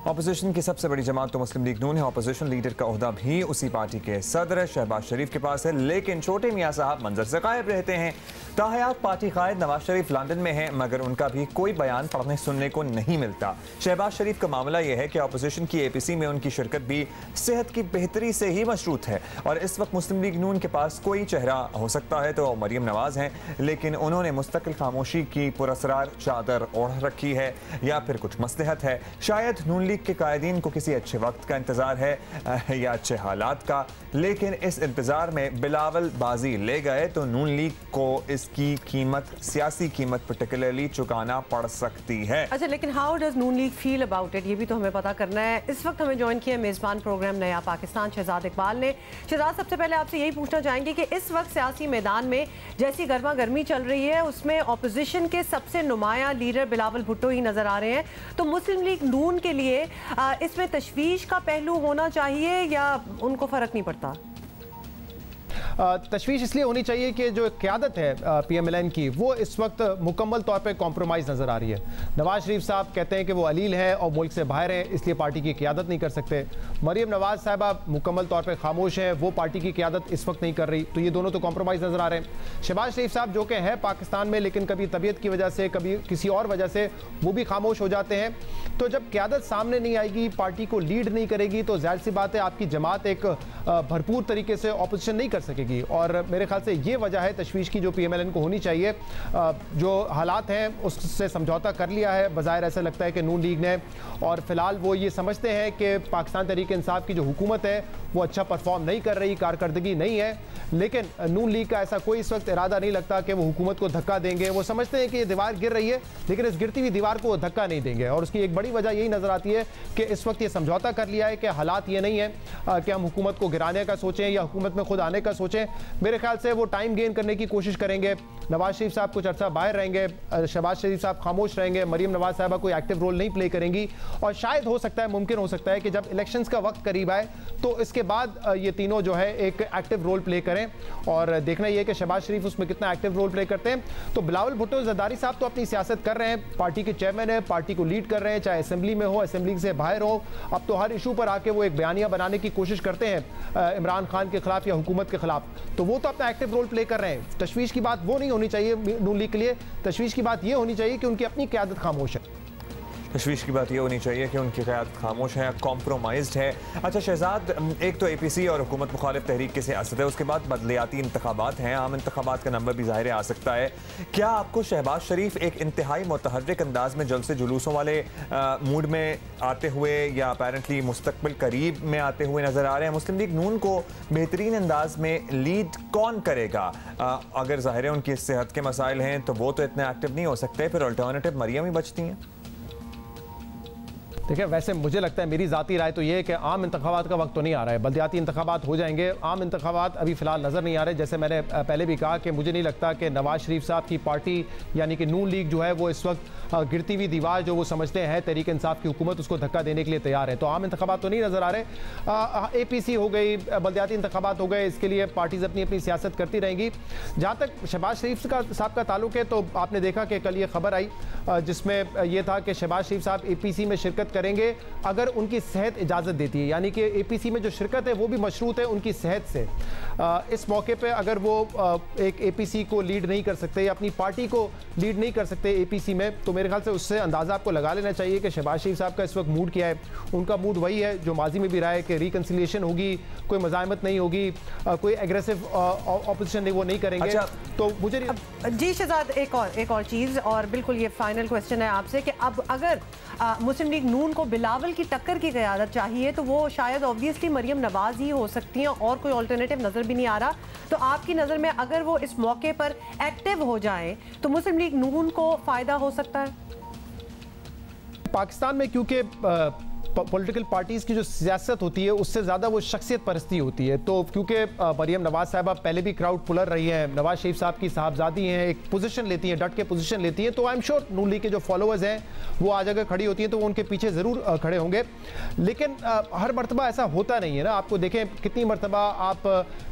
अपोजिशन की सबसे बड़ी जमात तो मुस्लिम लीग नून है। अपोजिशन लीडर का ओहदा भी उसी पार्टी के सदर शहबाज शरीफ के पास है, लेकिन छोटे मियाँ साहब मंजर से गायब रहते हैं। ताहयात पार्टी कायद नवाज शरीफ लंदन में है, मगर उनका भी कोई बयान पढ़ने सुनने को नहीं मिलता। शहबाज शरीफ का मामला यह है कि अपोजिशन की APC में उनकी शिरकत भी सेहत की बेहतरी से ही मशरूत है, और इस वक्त मुस्लिम लीग नून के पास कोई चेहरा हो सकता है तो मरियम नवाज हैं, लेकिन उन्होंने मुस्तकिल खामोशी की पुरअसरार चादर ओढ़ रखी है, या फिर कुछ मसलहत है। शायद नून लीग के कायदीन को किसी अच्छे वक्त का इंतजार है या अच्छे हालात का, लेकिन इस इंतजार में बिलावल बाजी ले गए तो नून लीग को इसकी कीमत, सियासी कीमत पर्टिकुलरली चुकाना पड़ सकती है। अच्छा, लेकिन how does Noon league feel about it, ये भी तो हमें पता करना है। इस वक्त हमें ज्वाइन किया मेजबान प्रोग्राम नया पाकिस्तान शहजाद इकबाल ने। शहजाद, सबसे पहले आपसे यही पूछना चाहेंगे कि इस वक्त सियासी मैदान में जैसी गर्मा गर्मी चल रही है, उसमें अपोजिशन के सबसे नुमाया लीडर बिलावल भुट्टो ही नजर आ रहे हैं, तो मुस्लिम लीग नून के लिए इसमें तशवीश का पहलू होना चाहिए या उनको फर्क नहीं पड़ता? तशवीश इसलिए होनी चाहिए कि जो क़यादत है PMLN की वो इस वक्त मुकम्मल तौर पर कॉम्प्रोमाइज़ नज़र आ रही है। नवाज शरीफ साहब कहते हैं कि वो अलील है और मुल्क से बाहर है, इसलिए पार्टी की क़यादत नहीं कर सकते। मरीम नवाज साहबा मुकम्मल तौर पर खामोश है, वो पार्टी की क़यादत इस वक्त नहीं कर रही, तो ये दोनों तो कॉम्प्रोमाइज़ नज़र आ रहे हैं। शहबाज शरीफ साहब जो कि हैं पाकिस्तान में, लेकिन कभी तबीयत की वजह से, कभी किसी और वजह से वो भी खामोश हो जाते हैं। तो जब क़यादत सामने नहीं आएगी, पार्टी को लीड नहीं करेगी, तो जाहिर सी बात है आपकी जमात एक भरपूर तरीके से ऑपोजिशन नहीं कर सकेगी। और मेरे ख्याल से ये वजह है तशवीश की जो PMLN को होनी चाहिए। जो हालात हैं उससे समझौता कर लिया है बज़ाहिर ऐसा लगता है कि नून लीग ने, और फिलहाल वो ये समझते हैं कि पाकिस्तान तहरीक इंसाफ की जो हुकूमत है वो अच्छा परफॉर्म नहीं कर रही, कारकर्दगी नहीं है। लेकिन नून लीग का ऐसा कोई इस वक्त इरादा नहीं लगता कि वो हुकूमत को धक्का देंगे। वो समझते हैं कि ये दीवार गिर रही है, लेकिन इस गिरती हुई दीवार को वो धक्का नहीं देंगे। और उसकी एक बड़ी वजह यही नज़र आती है कि इस वक्त ये समझौता कर लिया है कि हालात ये नहीं है कि हम हुकूमत को गिराने का सोचें या हुकूमत में खुद आने का सोचें। मेरे ख्याल से वो टाइम गेन करने की कोशिश करेंगे। नवाज शरीफ साहब कुछ अर्सा बाहर रहेंगे, शहबाज शरीफ साहब खामोश रहेंगे, मरीम नवाज साहबा कोई एक्टिव रोल नहीं प्ले करेंगी। और शायद हो सकता है, मुमकिन हो सकता है कि जब इलेक्शंस का वक्त करीब आए तो इसके बाद ये तीनों जो है एक एक्टिव रोल प्ले करें। और देखना यह है कि शहबाज शरीफ उसमें कितना एक्टिव रोल प्ले करते हैं। तो बिलावल भुट्टो ज़रदारी साहब तो अपनी सियासत कर रहे हैं, पार्टी के चेयरमैन है, पार्टी को लीड कर रहे हैं, चाहे असेंबली में हो, असेंबली से बाहर हो। अब तो हर इशू पर आके वो एक बयानिया बनाने की कोशिश करते हैं इमरान खान के खिलाफ या हुकूमत के खिलाफ, तो वो तो अपना एक्टिव रोल प्ले कर रहे हैं। तशवीश की बात वो नहीं होनी चाहिए नून लीग के लिए, तशवीश की बात ये होनी चाहिए कि उनकी अपनी क़यादत खामोश है। तशवीश की बात यह होनी चाहिए कि उनकी क़यादत खामोश है, कॉम्प्रोमाइज़्ड है। अच्छा शहजाद, एक तो APC और हुकूमत मुखालिफ तहरीक की सियासत है, उसके बाद बदलियाती इंतखाबात हैं, आम इंतखाबात का नंबर भी ज़ाहिर आ सकता है। क्या आपको शहबाज शरीफ एक इंतहाई मुतहर्रिक अंदाज में जलसे जुलूसों वाले मूड में आते हुए या अपेरेंटली मुस्तकबिल करीब में आते हुए नज़र आ रहे हैं? मुस्लिम लीग नून को बेहतरीन अंदाज में लीड कौन करेगा? अगर ज़ाहिर है उनकी सेहत के मसाइल हैं तो वो तो इतने एक्टिव नहीं हो सकते, फिर अल्टरनेटिव मरियम ही बचती हैं। देखिए वैसे मुझे लगता है, मेरी ज़ाती राय तो ये है कि आम इंतखाबात का वक्त तो नहीं आ रहा है, बल्दियाती इंतखाबात हो जाएंगे। आम इंतखाबात अभी फ़िलहाल नज़र नहीं आ रहे। जैसे मैंने पहले भी कहा कि मुझे नहीं लगता कि नवाज शरीफ साहब की पार्टी यानी कि नून लीग जो है वो इस वक्त गिरती हुई दीवार जो वो समझते हैं तहरीक इंसाफ की हुकूमत, उसको धक्का देने के लिए तैयार है। तो आम इंतखाबात तो नहीं नज़र आ रहे। APC हो गई, बल्दियाती इंतखाबात हो गए, इसके लिए पार्टीज़ अपनी अपनी सियासत करती रहेंगी। जहाँ तक शहबाज शरीफ साहब का ताल्लुक है, तो आपने देखा कि कल ये खबर आई जिसमें यह था कि शहबाज शरीफ साहब APC में शिरकत करेंगे अगर उनकी सेहत इजाज़त देती है, यानी कि APC में जो शिरकत है वो भी मशरूत है उनकी सेहत से। इस मौके पे अगर वो एक APC को लीड नहीं कर सकते या अपनी पार्टी को लीड नहीं कर सकते APC में, तो मेरे ख्याल से उससे अंदाज़ा आपको लगा लेना चाहिए कि शहबाज शरीफ साहब का इस वक्त मूड क्या है। उनका मूड वही है जो माजी में भी रहा है कि रिकन्सिलिएशन होगी, कोई मज़ाहमत नहीं होगी, कोई एग्रेसिव ऑपोजिशन वो नहीं करेंगे। अच्छा, तो मुझे जी शहजाद, एक और चीज़, और बिल्कुल ये फाइनल क्वेश्चन है आपसे कि अब अगर मुस्लिम लीग नून को बिलावल की टक्कर की क़यादत चाहिए तो वो शायद ऑब्वियसली मरियम नवाज ही हो सकती हैं और कोई ऑल्टरनेटिव नज़र भी नहीं आ रहा। तो आपकी नज़र में अगर वो इस मौके पर एक्टिव हो जाए तो मुस्लिम लीग नून को फ़ायदा हो सकता है? पाकिस्तान में क्योंकि पॉलिटिकल पार्टीज़ की जो सियासत होती है उससे ज़्यादा वो शख्सियत परस्ती होती है, तो क्योंकि मरियम नवाज साहबा पहले भी क्राउड पुलर रही हैं, नवाज शरीफ साहब की साहबजादी हैं, एक पोजीशन लेती हैं, डट के पोजीशन लेती हैं, तो I am sure Noon league के जो फॉलोअर्स हैं वो आज अगर खड़ी होती हैं तो वो उनके पीछे ज़रूर खड़े होंगे। लेकिन हर मरतबा ऐसा होता नहीं है ना। आपको देखें कितनी मरतबा आप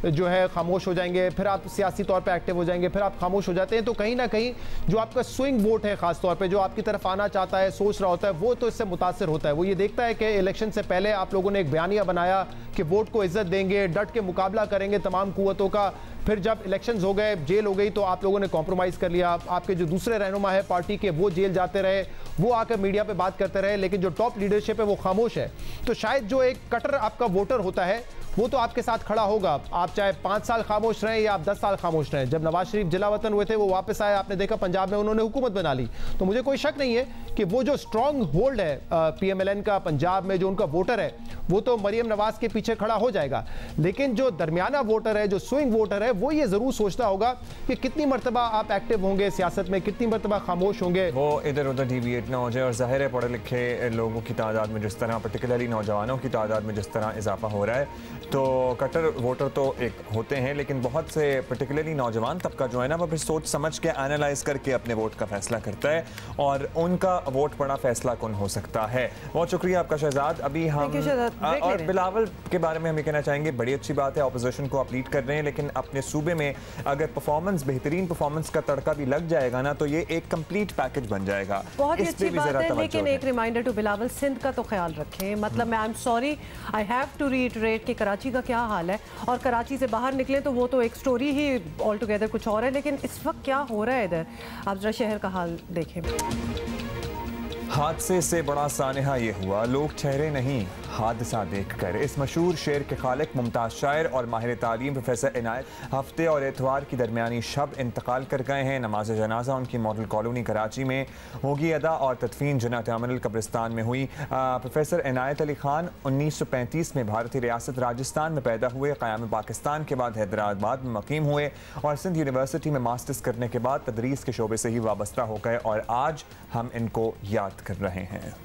जो है खामोश हो जाएंगे, फिर आप सियासी तौर पर एक्टिव हो जाएंगे, फिर आप खामोश हो जाते हैं। तो कहीं ना कहीं जो आपका स्विंग वोट है, ख़ास तौर पर जो आपकी तरफ आना चाहता है, सोच रहा होता है, वो तो इससे मुतासर होता है। वो ये देखता है कि इलेक्शन से पहले आप लोगों ने एक बयानिया बनाया कि वोट को इज्जत देंगे, डट के मुकाबला करेंगे तमाम कुव्वतों का, फिर जब इलेक्शंस हो गए, जेल हो गई, तो आप लोगों ने कॉम्प्रोमाइज़ कर लिया। आपके जो दूसरे रहनुमा है पार्टी के वो जेल जाते रहे, वो आकर मीडिया पे बात करते रहे, लेकिन जो टॉप लीडरशिप है वो खामोश है। तो शायद जो एक कटर आपका वोटर होता है वो तो आपके साथ खड़ा होगा, आप चाहे 5 साल खामोश रहें या आप 10 साल खामोश रहें। जब नवाज शरीफ जिला वतन हुए थे वो वापस आए, आपने देखा पंजाब में उन्होंने हुकूमत बना ली। तो मुझे कोई शक नहीं है कि वो जो स्ट्रॉन्ग होल्ड है PMLN का पंजाब में, जो उनका वोटर है वो तो मरियम नवाज के पीछे खड़ा हो जाएगा। लेकिन जो दरमियाना वोटर है, जो स्विंग वोटर है, वो ये ज़रूर सोचता होगा कि कितनी मरतबा आप एक्टिव होंगे सियासत में, कितनी मरतबा खामोश होंगे, वो इधर उधर डिविएट ना हो जाए। और ज़ाहिर है पढ़े लिखे लोगों की तादाद में जिस तरह, पर्टिकुलरली नौजवानों की तादाद में जिस तरह इजाफा हो रहा है, तो कट्टर वोटर तो एक होते हैं, लेकिन बहुत से पर्टिकुलरली नौजवान तबका जो है ना वो फिर सोच समझ के एनालाइज करके अपने वोट का फैसला करता है और उनका वोट बड़ा फैसला कौन हो सकता है। बहुत शुक्रिया आपका शहजाद। अभी हम और बिलावल के बारे में हम ये कहना चाहेंगे, बड़ी अच्छी बात है ऑपोजिशन को आप लीड कर रहे हैं, लेकिन अपने सूबे में अगर परफॉर्मेंस बेहतरीन परफॉर्मेंस का तड़का भी लग जाएगा ना तो ये एक कंप्लीट पैकेज बन जाएगा। बहुत ही अच्छी बात है, लेकिन एक रिमाइंडर टू बिलावल, सिंध का तो ख्याल रखें। मतलब मैं I am sorry, I have to reiterate कि कराची का क्या हाल है, और कराची से बाहर निकले तो वो तो एक स्टोरी ही ऑल टुगेदर कुछ और है, लेकिन इस वक्त क्या हो रहा है इधर, आप जरा शहर का हाल देखें। हादसे से बड़ा सानहा ये हुआ, लोग ठहरे नहीं हादसा देखकर। इस मशहूर शेर के खालिक मुमताज़ शायर और माहिर तालीम प्रोफेसर इनायत हफ्ते और एतवार की दरमियानी शब इंतकाल कर गए हैं। नमाज जनाजा उनकी मॉडल कॉलोनी कराची में होगी अदा और तदफीन जन्नत अमन कब्रिस्तान में हुई। प्रोफेसर इनायत अली खान 1935 में भारतीय रियासत राजस्थान में पैदा हुए। क़याम पाकिस्तान के बाद हैदराबाद में मुक़ीम हुए और सिंध यूनिवर्सिटी में मास्टर्स करने के बाद तदरीस के शोबे से ही वाबस्ता हो गए और आज हम इनको याद कर रहे हैं।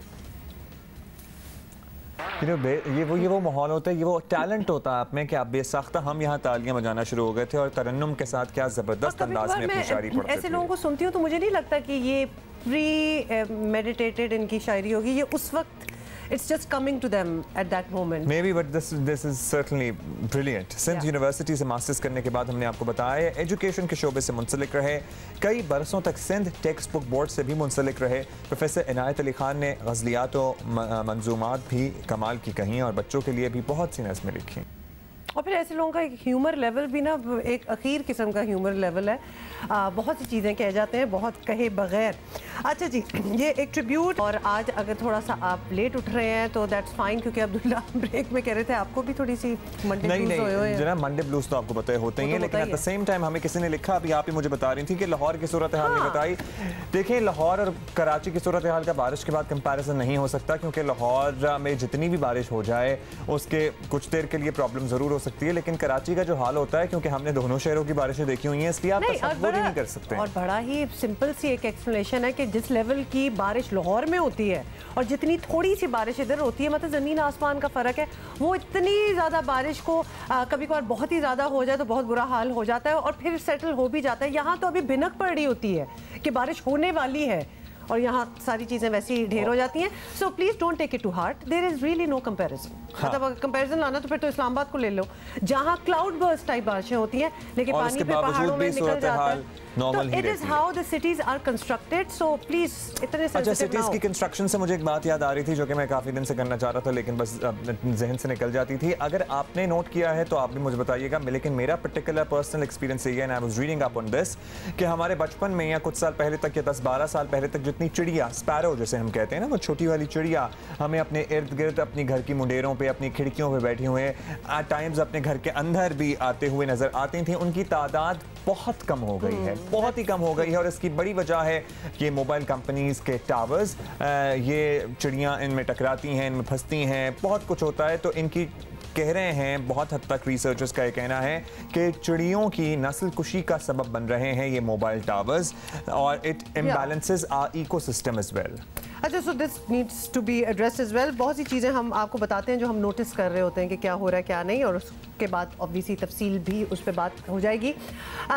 ये वो माहौल होता है, ये वो टैलेंट होता है आप में कि आप बेसाख्ता, हम यहाँ तालियां बजाना शुरू हो गए थे और तरन्नुम के साथ क्या ज़बरदस्त अंदाज में अपनी शायरी पढ़ते थे। ऐसे लोगों को सुनती हूँ तो मुझे नहीं लगता कि ये प्री मेडिटेटेड इनकी शायरी होगी, ये उस वक्त it's just coming to them at that moment. Maybe, but this is certainly brilliant. Sindh university से मास्टर्स करने के बाद हमने आपको बताया एजुकेशन के शोबे से मुंसलिक रहे, कई बरसों तक सिंध टेक्स्ट बुक बोर्ड से भी मुंसलिक रहे। प्रोफेसर इनायत अली खान ने गज़लियात और मंजूमात भी कमाल की कहीं और बच्चों के लिए भी बहुत सी नज़में लिखी। और फिर ऐसे लोगों का एक ह्यूमर लेवल भी ना एक अखीर किस्म का ह्यूमर लेवल है। बहुत सी चीज़ें कह जाते हैं बहुत कहे बगैर। अच्छा जी, ये एक ट्रिब्यूट, और आज अगर थोड़ा सा आप लेट उठ रहे हैं तो दैट्स फाइन, क्योंकि अब्दुल्ला ब्रेक में कह रहे थे आपको भी थोड़ी सी मंडे ब्लूज हुए हैं। जनाब मंडे ब्लूज तो आपको पता है होते ही हैं, लेकिन एट द सेम टाइम हमें किसी ने लिखा, अभी आप ही मुझे बता रही थी कि लाहौर की सूरत हाल नहीं बताई। देखिए लाहौर और कराची की सूरत हाल का बारिश के बाद कंपैरिजन नहीं हो सकता, क्योंकि लाहौर में जितनी भी बारिश हो जाए उसके कुछ देर के लिए प्रॉब्लम ज़रूर हो सकती है, लेकिन कराची का जो हाल होता है, क्योंकि हमने दोनों शहरों की बारिशें देखी हुई हैं, इसलिए आप तसव्वुर ही नहीं कर सकते। और बड़ा ही सिंपल सी एक एक्सप्लेनेशन है कि जिस लेवल की बारिश लाहौर में होती है और जितनी थोड़ी सी बारिश इधर होती है, मतलब ज़मीन आसमान का फ़र्क है। वो इतनी ज़्यादा बारिश को कभी कभार बहुत ही ज़्यादा हो जाए तो बहुत बुरा हाल हो जाता है और फिर सेटल हो भी जाता है। यहाँ तो अभी भिनक पड़ रही होती है कि बारिश होने वाली है और यहाँ सारी चीज़ें वैसे ही ढेर हो जाती हैं। So please don't take it to heart, there is really no comparison. मतलब अगर कंपैरिजन लाना तो फिर तो इस्लामाबाद को ले लो, जहाँ क्लाउड बर्स्ट टाइप बारिशें होती हैं लेकिन पानी फिर पहाड़ों में निकल जाता है। तो it is how the cities are constructed, so please इतने अच्छा, सिटीज़ की कंस्ट्रक्शन से मुझे एक बात याद आ रही थी जो कि मैं काफ़ी दिन से करना चाह रहा था, लेकिन बस जहन से निकल जाती थी। अगर आपने नोट किया है तो आप भी मुझे बताइएगा, लेकिन मेरा पर्टिकुलर पर्सनल एक्सपीरियंस यही है, and I was reading up on this, कि हमारे बचपन में या कुछ साल पहले तक या 10-12 साल पहले तक जितनी चिड़िया, स्पैरो जैसे हम कहते हैं ना, वो छोटी वाली चिड़िया हमें अपने इर्द गिर्द अपनी घर की मुंडेरों पे, अपनी खिड़कियों पे बैठी हुए, एट टाइम्स अपने घर के अंदर भी आते हुए नजर आती थी, उनकी तादाद बहुत कम हो गई है, बहुत ही कम हो गई है। और इसकी बड़ी वजह है ये मोबाइल कंपनीज के टावर्स, ये चिड़ियाँ इनमें टकराती हैं, इनमें फंसती हैं, बहुत कुछ होता है। तो इनकी कह रहे हैं बहुत हद तक रिसर्चर्स का ये कहना है कि चिड़ियों की नस्ल कुशी का सबब बन रहे हैं ये मोबाइल टावर्स, और it imbalances our ecosystem as well. अच्छा, so this needs to be addressed as well. बहुत सी चीज़ें हम आपको बताते हैं जो हम नोटिस कर रहे होते हैं कि क्या हो रहा है क्या नहीं, और उसके बाद ऑब्वियसली तफसील भी उस पर बात हो जाएगी।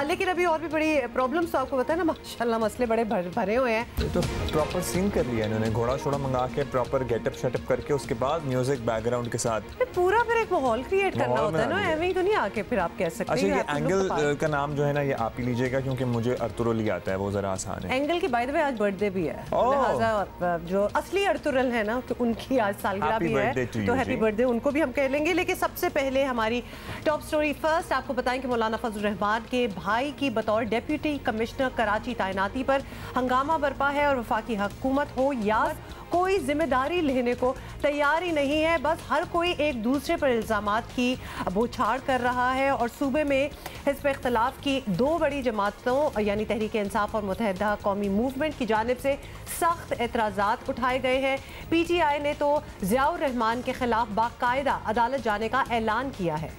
लेकिन अभी और भी बड़ी प्रॉब्लम्स तो आपको बताया ना, माशाल्लाह मसले बड़े भरे हुए हैं। तो प्रॉपर सीन कर लिया इन्होंने, घोड़ा शोड़ा मंगा के प्रॉपर गेटअप शेटअप करके उसके बाद म्यूजिक बैकग्राउंड के साथ पूरा फिर एक माहौल क्रिएट करना होता है ना, ऐसे ही तो नहीं आके फिर आप कह सकते। अच्छा, ये एंगल का नाम जो है ना ये आप ही लीजिएगा, क्योंकि मुझे अर्तुरुल ही आता है, वो जरा आसान है। एंगल की बाय द वे आज बर्थडे भी है, लिहाजा जो असली अर्तुरुल है ना तो उनकी आज सालगिरह भी है, तो हैप्पी बर्थडे उनको भी हम कह लेंगे। लेकिन सबसे पहले हमारी टॉप स्टोरी फर्स्ट आपको बताएं कि मौलाना फजल रहमान के भाई की बतौर डेप्यूटी कमिश्नर कराची तैनाती पर हंगामा बरपा है और वफाकी हुकूमत हो या कोई जिम्मेदारी लेने को तैयार ही नहीं है। बस हर कोई एक दूसरे पर इल्ज़ामात की बौछार कर रहा है और सूबे में हिज़्ब इख्तिलाफ की दो बड़ी जमातों यानी तहरीक इंसाफ और मुत्तहिदा कौमी मूवमेंट की जानिब से सख्त एतराज़ात उठाए गए हैं। PTI ने तो ज़ियाउर रहमान के खिलाफ बाकायदा अदालत जाने का ऐलान किया है।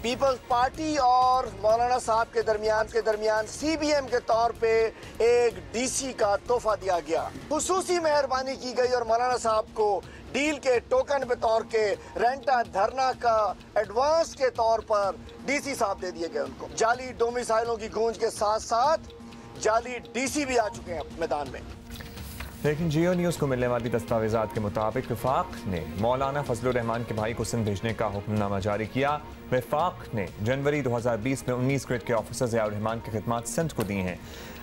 पीपल्स पार्टी और मौलाना साहब के दरमियान CBM के तौर पे एक DC का तोहफा दिया गया। खुसूसी मेहरबानी की गई और मौलाना साहब को डील के टोकन पे तौर के रेंटा धरना का एडवांस के तौर पर DC साहब दे दिए गए उनको। जाली डोमिसाइलों की गूंज के साथ साथ जाली DC भी आ चुके हैं मैदान में। लेकिन जियो न्यूज़ को मिलने वाली दस्तावेजात के मुताबिक वफाक ने मौलाना फजलुर रहमान के भाई को सिंध भेजने का हुक्मनामा जारी किया। वफाक ने जनवरी 2020 में 19 ग्रेड के ऑफिसर ज़ियाउर रहमान की खिदमात सिंध को दी हैं।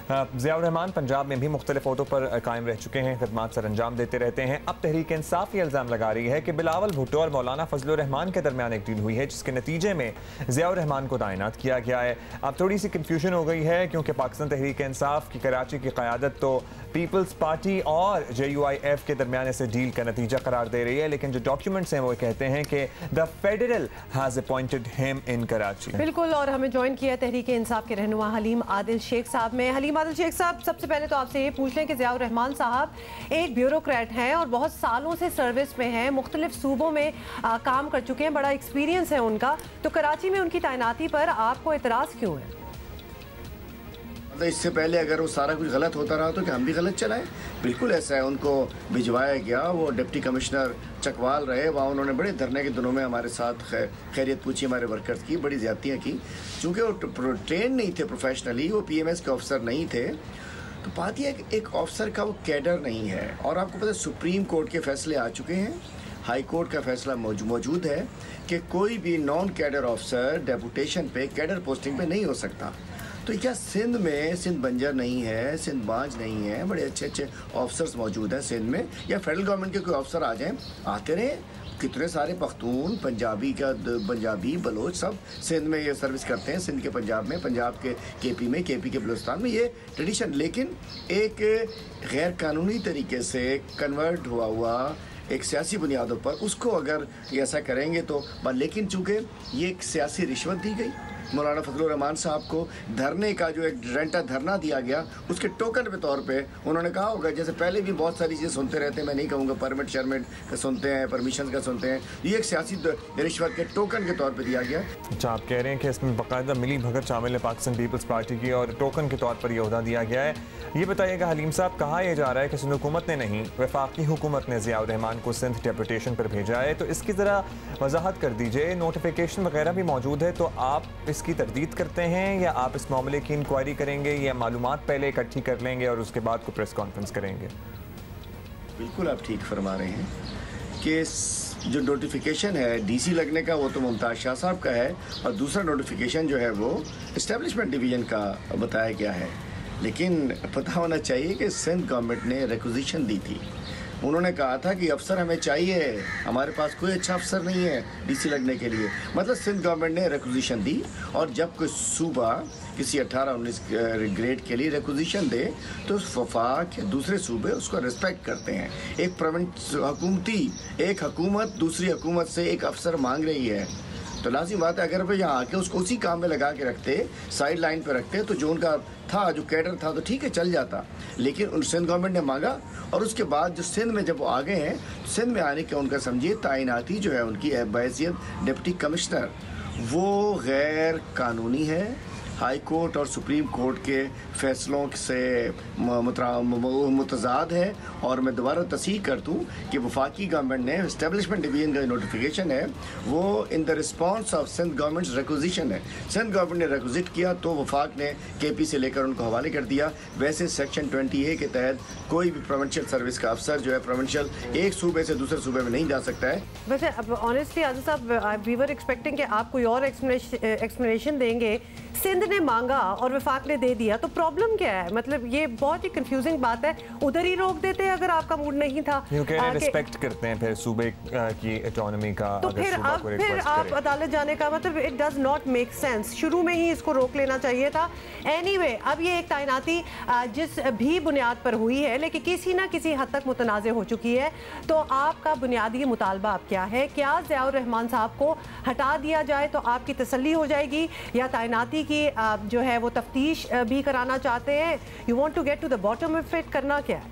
ज़ियाउर रहमान पंजाब में भी मुख्तलिफ ओहदों पर कायम रह चुके हैं, खिदमात सर अंजाम देते रहते हैं। अब तहरीक इंसाफ ये इल्ज़ाम लगा रही है कि बिलावल भुट्टो और मौलाना फजलुर रहमान के दरमियान एक डील हुई है, जिसके नतीजे में ज़ियाउर रहमान को तैनात किया गया है। अब थोड़ी सी कन्फ्यूजन हो गई है, क्योंकि पाकिस्तान तहरीक इंसाफ की कराची की क़यादत तो पीपल्स पार्टी और JUIF के दरमियान इसे डील का नतीजा करार दे रही है, लेकिन जो डॉक्यूमेंट्स हैं वो कहते हैं कि the federal has appointed him in Karachi. बिल्कुल, और हमें ज्वाइन किया तहरीक इंसाफ के रहनुमा हलीम आदिल शेख साहब में। हलीम आदिल शेख साहब, सबसे पहले तो आपसे ये पूछ लें कि ज़ियाउर रहमान साहब एक ब्यूरोक्रेट हैं और बहुत सालों से सर्विस में हैं, मुख्तलिफ सूबों में काम कर चुके हैं, बड़ा एक्सपीरियंस है उनका, तो कराची में उनकी तैनाती पर आपको एतराज़ क्यों है? तो इससे पहले अगर वो सारा कुछ गलत होता रहा तो क्या हम भी गलत चलाएं? बिल्कुल ऐसा है, उनको भिजवाया गया, वो डिप्टी कमिश्नर चकवाल रहे, वहाँ उन्होंने बड़े धरने के दिनों में हमारे साथ खैरियत पूछी, हमारे वर्कर्स की बड़ी ज़्यादतियाँ की। चूँकि वो ट्रेन नहीं थे प्रोफेशनली, वो PMS के ऑफिसर नहीं थे, तो बात यह एक ऑफिसर का वो कैडर नहीं है। और आपको पता है सुप्रीम कोर्ट के फैसले आ चुके हैं, हाई कोर्ट का फैसला मौजूद है कि कोई भी नॉन कैडर ऑफिसर डेपुटेशन पे कैडर पोस्टिंग पे नहीं हो सकता। तो क्या सिंध में सिंध बंजर नहीं है, सिंध बांझ नहीं है, बड़े अच्छे अच्छे ऑफिसर्स मौजूद हैं सिंध में, या फेडरल गवर्नमेंट के कोई ऑफिसर आ जाएं, आते रहे। कितने सारे पख्तून, पंजाबी बलोच सब सिंध में ये सर्विस करते हैं, सिंध के पंजाब में, पंजाब के KP में, KP के बलूचिस्तान में, ये ट्रेडिशन। लेकिन एक गैर कानूनी तरीके से कन्वर्ट हुआ एक सियासी बुनियादों पर उसको अगर ऐसा करेंगे तो, लेकिन चूँकि ये एक सियासी रिश्वत दी गई मौलाना फजलुर रहमान साहब को, धरने का जो एक रेंटा धरना दिया गया उसके टोकन के तौर पे उन्होंने कहा होगा, जैसे पहले भी बहुत सारी चीज़ें सुनते रहते हैं, मैं नहीं कहूँगा परमिट शर्मिट का सुनते हैं, परमिशन का सुनते हैं, ये एक सियासी रिश्वत के टोकन के तौर पे दिया गया। अच्छा, आप कह रहे हैं कि इसमें बाकायदा मिली भगत शामिल है पाकिस्तान पीपल्स पार्टी की और टोकन के तौर पर यह ओहदा दिया गया है। ये बताइएगा हलीम साहब, कहा यह जा रहा है कि सिंध हुकूमत ने नहीं, वफाकी हुकूमत ने ज़ियाउर रहमान को सिंध डेपुटेशन पर भेजा है, तो इसकी ज़रा वजाहत कर दीजिए। नोटिफिकेशन वगैरह भी मौजूद है, तो आप इसकी तरदीद करते हैं या आप इस मामले की इंक्वायरी करेंगे या मालूमात पहले इकट्ठी कर लेंगे और उसके बाद को प्रेस कॉन्फ्रेंस करेंगे? बिल्कुल आप ठीक फरमा रहे हैं कि जो नोटिफिकेशन है DC लगने का वो तो मुमताज़ शाह साहब का है, और दूसरा नोटिफिकेशन जो है वो इस्टेब्लिशमेंट डिवीज़न का बताया गया है। लेकिन पता होना चाहिए कि सिंध गवर्नमेंट ने रिक्विजिशन दी थी, उन्होंने कहा था कि अफसर हमें चाहिए, हमारे पास कोई अच्छा अफसर नहीं है DC लगने के लिए। मतलब सिंध गवर्नमेंट ने रिक्विजिशन दी, और जब कोई सूबा किसी 18-19 ग्रेड के लिए रिक्विजिशन दे तो वफाक दूसरे सूबे उसको रिस्पेक्ट करते हैं। एक हुकूमत दूसरी हुकूमत से एक अफसर मांग रही है, तो लाजिम बात है अगर वे यहाँ आके उसको उसी काम में लगा के रखते, साइड लाइन पे रखते, तो जो उनका था, जो कैडर था, तो ठीक है चल जाता। लेकिन उन सिंध गवर्नमेंट ने मांगा, और उसके बाद जो सिंध में जब वो आ गए हैं, सिंध में आने के उनका समझिए तैनाती जो है उनकी बहैसियत डिप्टी कमिश्नर, वो गैर कानूनी है, हाई कोर्ट और सुप्रीम कोर्ट के फैसलों से मुतजाद है। और मैं दोबारा तस्दीक कर दूँ कि वफाकी गवर्नमेंट ने इस्टेब्लिशमेंट डिवीजन का नोटिफिकेशन है वो in the response of Sindh government requisition है। सिंध गवर्नमेंट ने रिक्विजिट किया तो वफाक ने KP से लेकर उनको हवाले कर दिया। वैसे सेक्शन 20A के तहत कोई भी प्रोविंशियल सर्विस का अफसर जो है प्रोविंशियल एक सूबे से दूसरे सूबे में नहीं जा सकता है। वैसे अब ऑनेस्टली आज़ाद साहब, वी वर एक्सपेक्टिंग कि आप कोई और एक्सप्लेनेशन देंगे। सिंध ने मांगा और वफाक ने दे दिया, तो प्रॉब्लम क्या है? मतलब ये बहुत ही कंफ्यूजिंग बात है। उधर ही रोक देते अगर आपका मूड नहीं था। रिस्पेक्ट करते हैं फिर सूबे की ऑटोनॉमी का, तो फिर आप अदालत जाने का मतलब it does not make sense. शुरू में ही इसको रोक लेना चाहिए था। एनीवे, अब ये एक तैनाती जिस भी बुनियाद पर हुई है, लेकिन किसी ना किसी हद तक मुतनाज़ हो चुकी है, तो आपका बुनियादी मुतालबा अब क्या है? क्या ज़ियाउर रहमान साहब को हटा दिया जाए तो आपकी तसल्ली हो जाएगी, या तैनाती की जो है वो तफ्तीश भी कराना चाहते हैं? You want to get to the bottom of it, करना क्या है?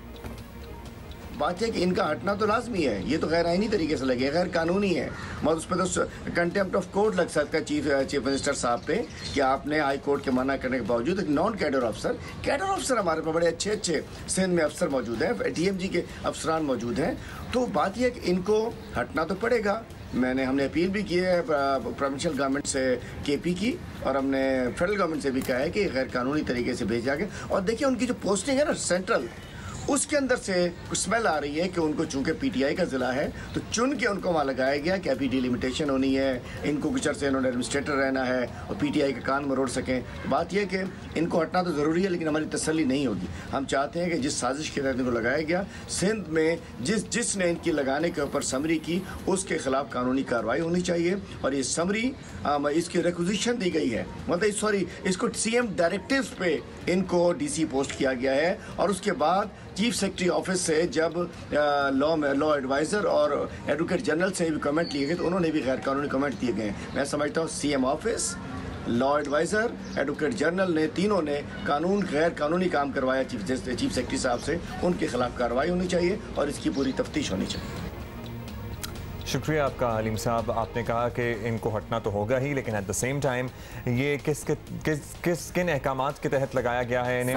बात है कि इनका हटना तो लाजमी है, ये तो गैर आईनी तरीके से लगे, गैर कानूनी है। मगर उस पर तो कंटेम्प्ट ऑफ कोर्ट लग सकता है चीफ मिनिस्टर साहब पे कि आपने हाई कोर्ट के मना करने के बावजूद एक नॉन कैडर ऑफिसर हमारे पास बड़े अच्छे अच्छे सिंध में अफसर मौजूद हैं, DMG के अफसरान मौजूद हैं। तो बात यह है कि इनको हटना तो पड़ेगा। हमने अपील भी की है प्रोविंशियल गवर्नमेंट से KP की, और हमने फेडरल गवर्नमेंट से भी कहा है कि गैर कानूनी तरीके से भेजा गया। और देखिए उनकी जो पोस्टिंग है ना सेंट्रल, उसके अंदर से स्मेल आ रही है कि उनको चूंकि PTI का ज़िला है तो चुन के उनको वहाँ लगाया गया कि अभी डिलिमिटेशन होनी है, इनको कुछ अर्से इन्होंने एडमिनिस्ट्रेटर रहना है और PTI का कान मरोड़ सकें। बात यह कि इनको हटना तो ज़रूरी है, लेकिन हमारी तसल्ली नहीं होगी। हम चाहते हैं कि जिस साजिश के तहत इनको लगाया गया, सिंध में जिसने इनकी लगाने के ऊपर समरी की, उसके खिलाफ कानूनी कार्रवाई होनी चाहिए। और ये समरी इसकी रिक्विजिशन दी गई है, मतलब इसको CM डायरेक्टिव्स पे इनको DC पोस्ट किया गया है। और उसके बाद चीफ सेक्रेटरी ऑफिस से जब लॉ एडवाइज़र और एडवोकेट जनरल से भी कमेंट लिए गए तो उन्होंने भी गैर कानूनी कमेंट दिए गए। मैं समझता हूँ CM office, law adviser, advocate general ने तीनों ने गैर कानूनी काम करवाया चीफ सेक्रेटरी साहब से। उनके खिलाफ कार्रवाई होनी चाहिए और इसकी पूरी तफ्तीश होनी चाहिए। शुक्रिया आपका हलीम साहब। आपने कहा कि इनको हटना तो होगा ही, लेकिन एट द सेम टाइम ये किन अहकामात के तहत लगाया गया है इन्हें?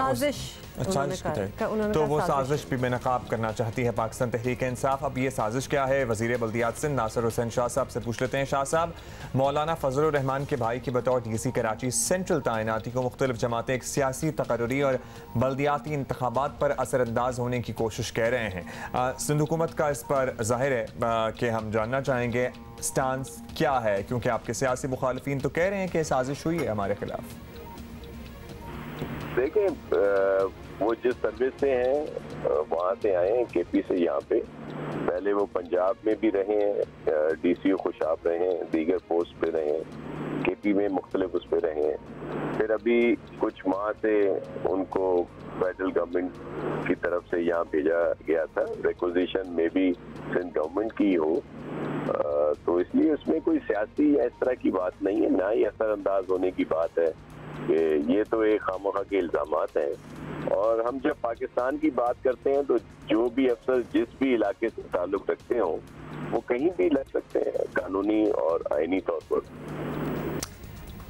साजिश के तहत। तो वो साजिश भी बेनकाब करना चाहती है पाकिस्तान तहरीक इंसाफ। अब ये साजिश क्या है, वज़ीर बल्दियात सिंध नासिर हुसैन शाह साहब से पूछ लेते हैं। शाह साहब, मौलाना फजलुर रहमान के भाई की बतौर DC कराची सेंट्रल तैनाती को मुख्तलिफ जमातें एक सियासी तकर्री और बल्दियाती इंतखाबात पर असरअंदाज होने की कोशिश कह रहे हैं। सिंध हुकूमत का इस पर जाहिर है कि हम जानना चाहेंगे स्टांस क्या है, क्योंकि आपके सियासी मुखालिफिन तो कह रहे हैं कि साजिश हुई है हमारे खिलाफ। देखें, वो जिस सर्विस से हैं वहाँ से आए हैं, KP से यहाँ पे। पहले वो पंजाब में भी रहे हैं, DCO खुशाब रहे हैं, दीगर पोस्ट पे रहे हैं, KP में मुख्तलिफ उस पे रहे हैं। फिर अभी कुछ माह से उनको फेडरल गवर्नमेंट की तरफ से यहाँ भेजा गया था, रिक्विजिशन में भी सिंध गवर्नमेंट की हो, तो इसलिए उसमें कोई सियासी इस तरह की बात नहीं है, ना ही असरअंदाज होने की बात है कि ये तो एक खामखा के इल्ज़ामात हैं। और हम जब पाकिस्तान की बात करते हैं तो जो भी अफसर जिस भी इलाके से ताल्लुक़ रखते हों वो कहीं भी लग सकते हैं कानूनी और आईनी तौर पर।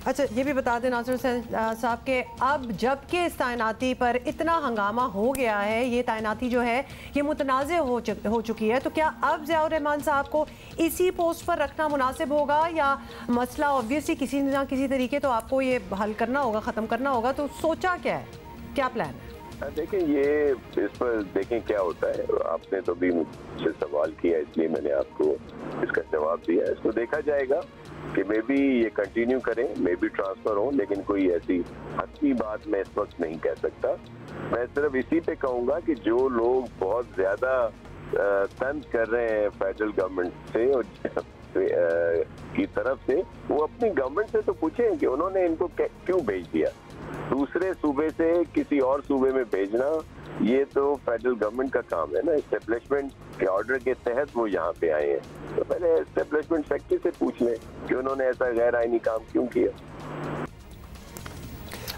अच्छा, ये भी बता दें नासिर हुसैन साहब के अब जबकि इस तैनाती पर इतना हंगामा हो गया है, ये तैनाती जो है ये मुतनाज़ हो चुकी है, तो क्या अब ज़ियाउर रहमान साहब को इसी पोस्ट पर रखना मुनासिब होगा, या मसला ऑब्वियसली किसी ना किसी तरीके तो आपको ये हल करना होगा, ख़त्म करना होगा, तो सोचा क्या है, क्या प्लान है? देखें, ये इस पर देखें क्या होता है। आपने तो भी मुझसे सवाल किया, इसलिए मैंने आपको इसका जवाब दिया। इसको देखा जाएगा कि मे बी ये कंटिन्यू करें, मे बी ट्रांसफ़र हो, लेकिन कोई ऐसी हतमी बात मैं इस वक्त नहीं कह सकता। मैं सिर्फ इसी पे कहूँगा कि जो लोग बहुत ज़्यादा तंज कर रहे हैं फेडरल गवर्नमेंट से और की तरफ से, वो अपनी गवर्नमेंट से तो पूछें कि उन्होंने इनको क्यों भेज दिया। दूसरे सूबे से किसी और सूबे में भेजना ये तो फेडरल गवर्नमेंट का काम है ना। एस्टेब्लिशमेंट के ऑर्डर के तहत वो यहाँ पे आए हैं, तो पहले एस्टेब्लिशमेंट सेक्रेटरी से पूछ लें कि उन्होंने ऐसा गैर आईनी काम क्यों किया।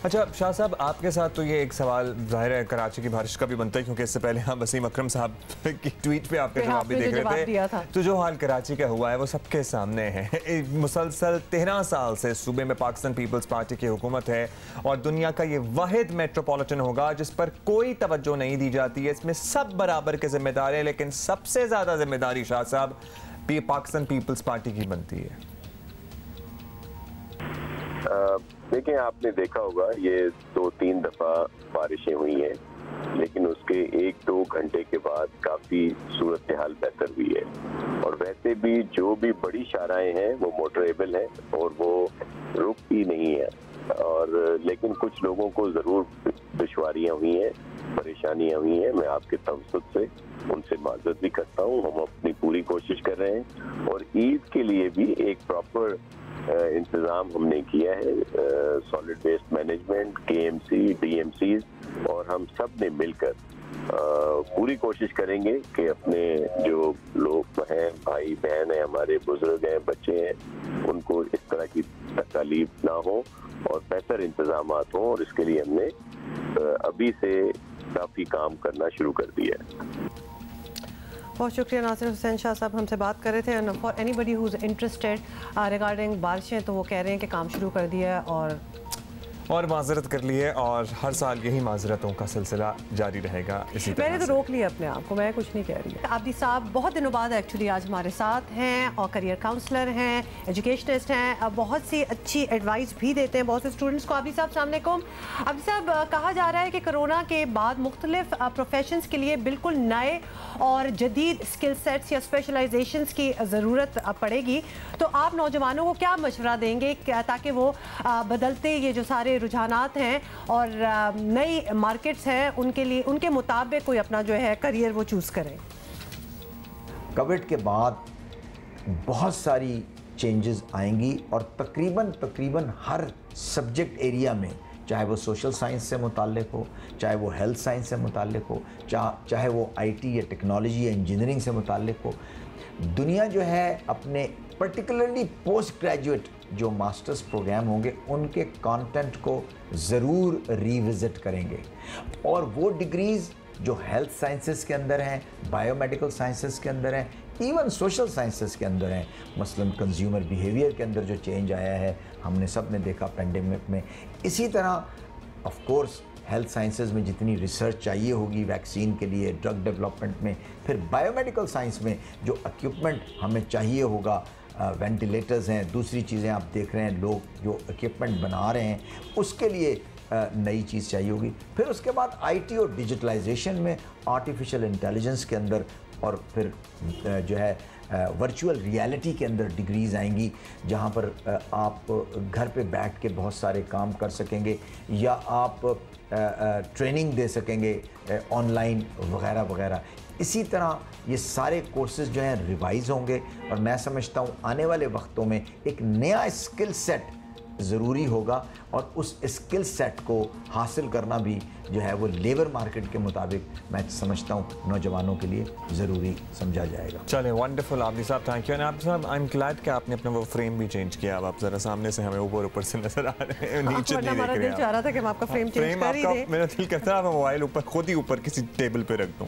अच्छा शाह साहब, आपके साथ तो ये एक सवाल जाहिर है कराची की बारिश का भी बनता है, क्योंकि इससे पहले हम वसीम अकरम साहब की ट्वीट पे आपका जवाब भी देख रहे थे। तो जो हाल कराची का हुआ है वो सबके सामने है। मुसलसल 13 साल से सूबे में पाकिस्तान पीपल्स पार्टी की हुकूमत है और दुनिया का ये वाहिद मेट्रोपॉलिटन होगा जिस पर कोई तवज्जो नहीं दी जाती है। इसमें सब बराबर के जिम्मेदार है, लेकिन सबसे ज्यादा जिम्मेदारी शाह साहब पाकिस्तान पीपल्स पार्टी की बनती है। देखिए, आपने देखा होगा ये 2-3 दफा बारिशें हुई हैं, लेकिन उसके 1-2 घंटे के बाद काफी सूरत हाल बेहतर हुई है। और वैसे भी जो भी बड़ी शाराएं हैं वो मोटरेबल हैं और वो रुकती नहीं है। और लेकिन कुछ लोगों को जरूर दुश्वारियां हुई हैं, परेशानियां हुई हैं। मैं आपके तवज्जुह से उनसे माजरत भी करता हूँ। हम अपनी पूरी कोशिश कर रहे हैं और ईद के लिए भी एक प्रॉपर इंतज़ाम हमने किया है। Solid waste management, KMC, DMCs और हम सब ने मिलकर पूरी कोशिश करेंगे कि अपने जो लोग हैं, भाई बहन हैं, हमारे बुजुर्ग हैं, बच्चे हैं, उनको इस तरह की तकलीफ ना हो और बेहतर इंतजाम हों। और इसके लिए हमने अभी से काफ़ी काम करना शुरू कर दिया है। बहुत शुक्रिया नासिर हुसैन शाह साहब हमसे बात कर रहे थे। For anybody who is interested regarding बारिशें, तो वो कह रहे हैं कि काम शुरू कर दिया है और माजरत कर लिए, और हर साल यही माजरतों का सिलसिला जारी रहेगा इसी तरह। मैंने तो रोक लिया अपने आप को, मैं कुछ नहीं कह रही। आबिदी साहब बहुत दिनों बाद एक्चुअली आज हमारे साथ हैं और करियर काउंसलर हैं, एजुकेशनिस्ट हैं, बहुत सी अच्छी एडवाइस भी देते हैं बहुत से स्टूडेंट्स को। आबिदी साहब अस्सलाम वालेकुम। आबिदी साहब, कहा जा रहा है कि कोरोना के बाद मुख्तलिफ प्रोफेशंस के लिए बिल्कुल नए और जदीद स्किल सेट्स या स्पेशलाइजेशंस की ज़रूरत पड़ेगी, तो आप नौजवानों को क्या मशवरा देंगे ताकि वो बदलते ये जो सारे रुझानात हैं और नई मार्केट्स हैं उनके लिए, उनके मुताबिक कोई अपना जो है करियर वो चूज़ करें? कोविड के बाद बहुत सारी चेंजेस आएंगी और तकरीबन हर सब्जेक्ट एरिया में, चाहे वो सोशल साइंस से मुताल्लिक हो, चाहे वो हेल्थ साइंस से मुताल्लिक हो, चाहे वो आईटी या टेक्नोलॉजी या इंजीनियरिंग से मुताल्लिक हो, दुनिया जो है अपने पर्टिकुलरली पोस्ट ग्रेजुएट जो मास्टर्स प्रोग्राम होंगे उनके कंटेंट को ज़रूर रिविज़िट करेंगे, और वो डिग्रीज़ जो हेल्थ साइंसेस के अंदर हैं, बायोमेडिकल साइंसेस के अंदर हैं, इवन सोशल साइंसेस के अंदर हैं, मसलन कंज्यूमर बिहेवियर के अंदर जो चेंज आया है हमने सब ने देखा पेंडेमिक में। इसी तरह ऑफ कोर्स हेल्थ साइंसेस में जितनी रिसर्च चाहिए होगी वैक्सीन के लिए, ड्रग डेवलपमेंट में, फिर बायोमेडिकल साइंस में जो इक्विपमेंट हमें चाहिए होगा, वेंटिलेटर्स हैं, दूसरी चीज़ें आप देख रहे हैं, लोग जो इक्विपमेंट बना रहे हैं उसके लिए नई चीज़ चाहिए होगी। फिर उसके बाद आईटी और डिजिटलाइजेशन में, आर्टिफिशियल इंटेलिजेंस के अंदर, और फिर जो है वर्चुअल रियलिटी के अंदर डिग्रीज़ आएंगी जहाँ पर आप घर पे बैठ के बहुत सारे काम कर सकेंगे या आप ट्रेनिंग दे सकेंगे ऑनलाइन वगैरह वगैरह। इसी तरह ये सारे कोर्सेज जो हैं रिवाइज़ होंगे, और मैं समझता हूँ आने वाले वक्तों में एक नया स्किल सेट ज़रूरी होगा, और उस स्किल सेट को हासिल करना भी जो है वो लेबर मार्केट के मुताबिक मैं समझता हूँ नौजवानों के लिए ज़रूरी समझा जाएगा। चलें, वंडरफुल आबिदी साहब, थैंक यू। एंड आबिदी साहब, आई एम ग्लैड कि आपने अपना वो फ्रेम भी चेंज किया। अब आप ज़रा सामने से हमें ऊपर से नजर आ रहे हैं, नीचे नहीं देख रहे हैं। चाह रहा था कि हम आपका फ्रेम चेंज कर ही दें। मेरा दिल करता है मोबाइल ऊपर, खुद ही ऊपर किसी टेबल पे रख दूं,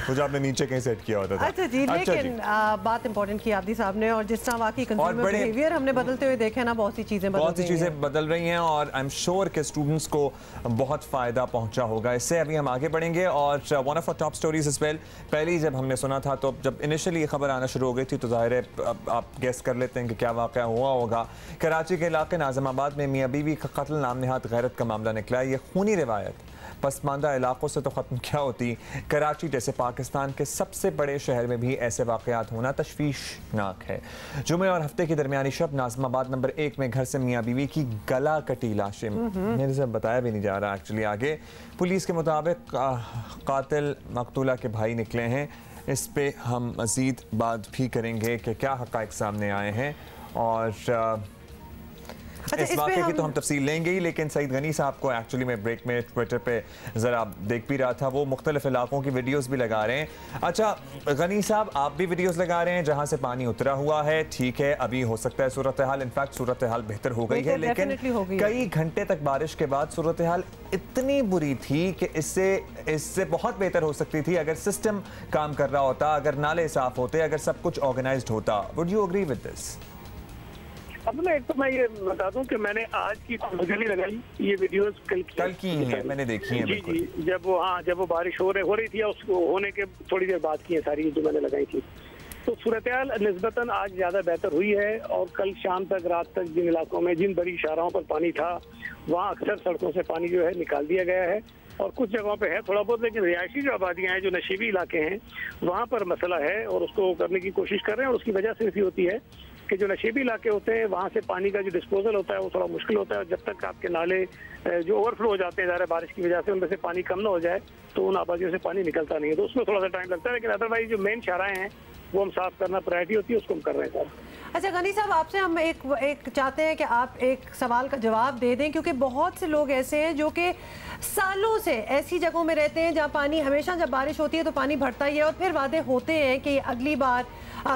मुझे आपने नीचे कहीं सेट किया होता था। अच्छा जी, लेकिन बात इंपॉर्टेंट की आबिदी साहब ने, और जिस तरह वाकई कंज्यूमर बिहेवियर हमने बदलते हुए देखे ना, बहुत सी चीज़ें बदल रही हैं, और आई एम श्योर कि स्टूडेंट्स को बहुत फ़ायदा पहुंचा होगा इससे। अभी हम आगे बढ़ेंगे, और one of our top stories is well, पहले जब हमने सुना था तो जब इनिशियली ये खबर आना शुरू हो गई थी तो ज़ाहिर है आप गेस कर लेते हैं कि क्या वाक़या हुआ होगा। कराची के इलाके नाज़िमाबाद में मियाँ बीवी का कत्ल नाम नहाद गैरत का मामला निकला। ये खूनी रिवायत पसमानदा इलाकों से तो ख़त्म क्या होती, कराची जैसे पाकिस्तान के सबसे बड़े शहर में भी ऐसे वाक़यात होना तशवीशनाक है। जुमे और हफ्ते की दरमियानी शब नाज़िमाबाद नंबर 1 में घर से मियाँ बीवी की गला कटी लाशें, मेरे से बताया भी नहीं जा रहा एक्चुअली आगे। पुलिस के मुताबिक कातिल मकतूला के भाई निकले हैं। इस पे हम मज़ीद बात भी करेंगे कि क्या हक़ाइक़ सामने आए हैं, और इस वाक़े की तो हम तफसील लेंगे ही, लेकिन सईद गनी साहब को एक्चुअली मैं ब्रेक में ट्विटर पे ज़रा देख भी रहा था, वो मुख्तलिफ इलाकों की वीडियोस भी लगा रहे हैं। अच्छा गनी साहब, आप भी वीडियोस लगा रहे हैं जहां से पानी उतरा हुआ है, ठीक है, अभी हो सकता है सूरत हाल, इनफैक्ट सूरत हाल बेहतर हो गई है, लेकिन कई घंटे तक बारिश के बाद सूरत हाल इतनी बुरी थी कि इससे बहुत बेहतर हो सकती थी अगर सिस्टम काम कर रहा होता, अगर नाले साफ होते, अगर सब कुछ ऑर्गेनाइज्ड होता। Would you agree with this? अब ना एक तो मैं ये बता दूं कि मैंने आज की मुझे नहीं लगाई ये वीडियोस कल की है, मैंने देखी है। जी जी, जब वो बारिश हो रही थी, उसको होने के थोड़ी देर बाद की है सारी जो मैंने लगाई थी। तो सूरत हाल निस्बतन आज ज़्यादा बेहतर हुई है, और कल शाम तक रात तक जिन इलाकों में जिन बड़ी शाहराहों पर पानी था वहाँ अक्सर सड़कों से पानी जो है निकाल दिया गया है, और कुछ जगहों पे है थोड़ा बहुत, लेकिन रिहायशी जो आबादियाँ हैं, जो नशीबी इलाके हैं, वहाँ पर मसला है, और उसको करने की कोशिश कर रहे हैं। और उसकी वजह सिर्फ ये होती है कि जो नशीबी इलाके होते हैं वहाँ से पानी का जो डिस्पोजल होता है वो थोड़ा मुश्किल होता है, और जब तक आपके नाले जो ओवरफ्लो हो जाते हैं ज़्यादा बारिश की वजह से, उनमें से पानी कम ना हो जाए तो उन आबादियों से पानी निकलता नहीं है, तो उसमें थोड़ा सा टाइम लगता है। लेकिन अदरवाइज जो मेन शाहराएँ हैं वो हम साफ करना प्रायोरिटी होती है, उसको हम कर रहे हैं सर। अच्छा गनी साहब, आपसे हम एक चाहते हैं कि आप एक सवाल का जवाब दे दें, क्योंकि बहुत से लोग ऐसे हैं जो कि सालों से ऐसी जगहों में रहते हैं जहाँ पानी हमेशा जब बारिश होती है तो पानी भरता ही है, और फिर वादे होते हैं कि अगली बार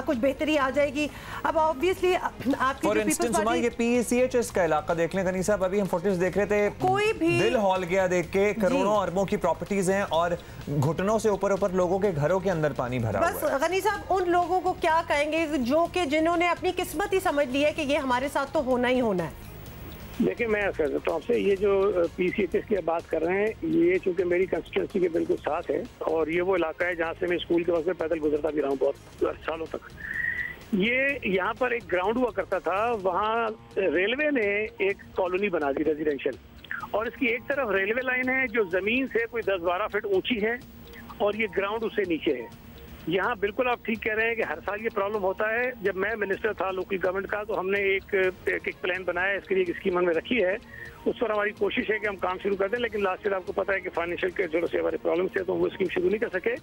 कुछ बेहतरी आ जाएगी। अब ऑब्वियसली आपकी फॉर इंस्टेंस ये PCHS का इलाका देख लें गनी साहब, अभी हम फुटेज देख रहे थे, कोई भी दिल हॉल गया देख के, करोड़ों अरबों की प्रॉपर्टीज हैं, और घुटनों से ऊपर ऊपर लोगों के घरों के अंदर पानी भरा हुआ है। बस गनी साहब, उन लोगों को क्या कहेंगे जो कि जिन्होंने अपनी किस्मत ही समझ ली है कि ये हमारे साथ तो होना ही होना है? देखिए, मैं कह सकता हूँ आपसे, ये जो PCHS की बात कर रहे हैं, ये चूंकि मेरी कंस्टिट्यूंसी के बिल्कुल साथ है और ये वो इलाका है जहाँ से मैं स्कूल के वक्त में पैदल गुजरता भी रहा हूँ बहुत सालों तक। ये यहाँ पर एक ग्राउंड हुआ करता था, वहाँ रेलवे ने एक कॉलोनी बना दी रेजिडेंशियल, और इसकी एक तरफ रेलवे लाइन है जो जमीन से कोई 10-12 फीट ऊंची है और ये ग्राउंड उससे नीचे है। यहाँ बिल्कुल आप ठीक कह रहे हैं कि हर साल ये प्रॉब्लम होता है। जब मैं मिनिस्टर था लोकल गवर्नमेंट का, तो हमने एक प्लान बनाया, इसके लिए एक स्कीम हमने रखी है। उस पर हमारी कोशिश है कि हम काम शुरू कर दें, लेकिन लास्ट ईयर आपको पता है कि फाइनेंशियल के जो से हमारे प्रॉब्लम थे, तो वो स्कीम शुरू नहीं कर सके।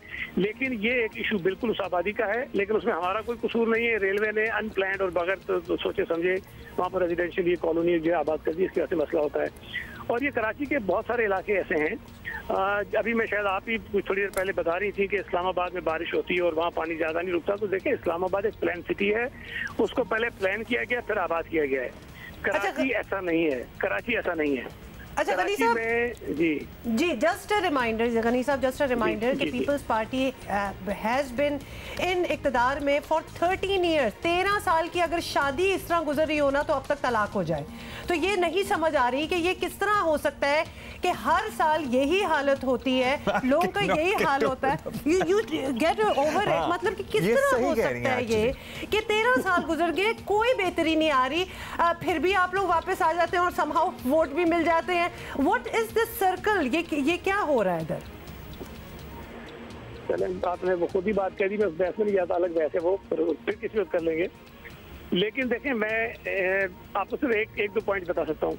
लेकिन ये एक इशू बिल्कुल उस आबादी का है, लेकिन उसमें हमारा कोई कसूर नहीं है। रेलवे ने अनप्लान्ड और बगैर तो सोचे समझे वहाँ पर रेजिडेंशियल ये कॉलोनी जो आबाद कर दी, इसकी वजह से मसला होता है। और ये कराची के बहुत सारे इलाके ऐसे हैं। अभी मैं शायद आप ही थोड़ी देर पहले बता रही थी कि इस्लामाबाद में बारिश होती है और वहाँ पानी ज़्यादा नहीं रुकता। तो देखिए, इस्लामाबाद एक प्लान सिटी है, उसको पहले प्लान किया गया फिर आबाद किया गया है। कराची ऐसा नहीं है, कराची ऐसा नहीं है। अच्छा Ghani sahab, ji just a reminder Ghani sahab, just a reminder कि Peoples Party has been in इक़्तिदार में फॉर 13 ईयर्स। 13 साल की अगर शादी इस तरह गुजर रही हो ना, तो अब तक तलाक हो जाए। तो ये नहीं समझ आ रही कि ये किस तरह हो सकता है कि हर साल यही हालत होती है, लोगों का यही हाल होता है। You get over it. मतलब कि किस तरह हो सकता है ये कि 13 साल गुजर गए, कोई बेहतरी नहीं आ रही, फिर भी आप लोग वापस आ जाते हैं और समहाउ वोट भी मिल जाते हैं। What is this circle? ये क्या हो रहा है इधर? चलें, आपने वो खुद ही बात कह दी, मैं उस बहस में नहीं जाता, अलग बहस है वो, फिर किसी वक्त कर लेंगे। लेकिन देखें, मैं आपको सिर्फ एक दो पॉइंट बता सकता हूँ।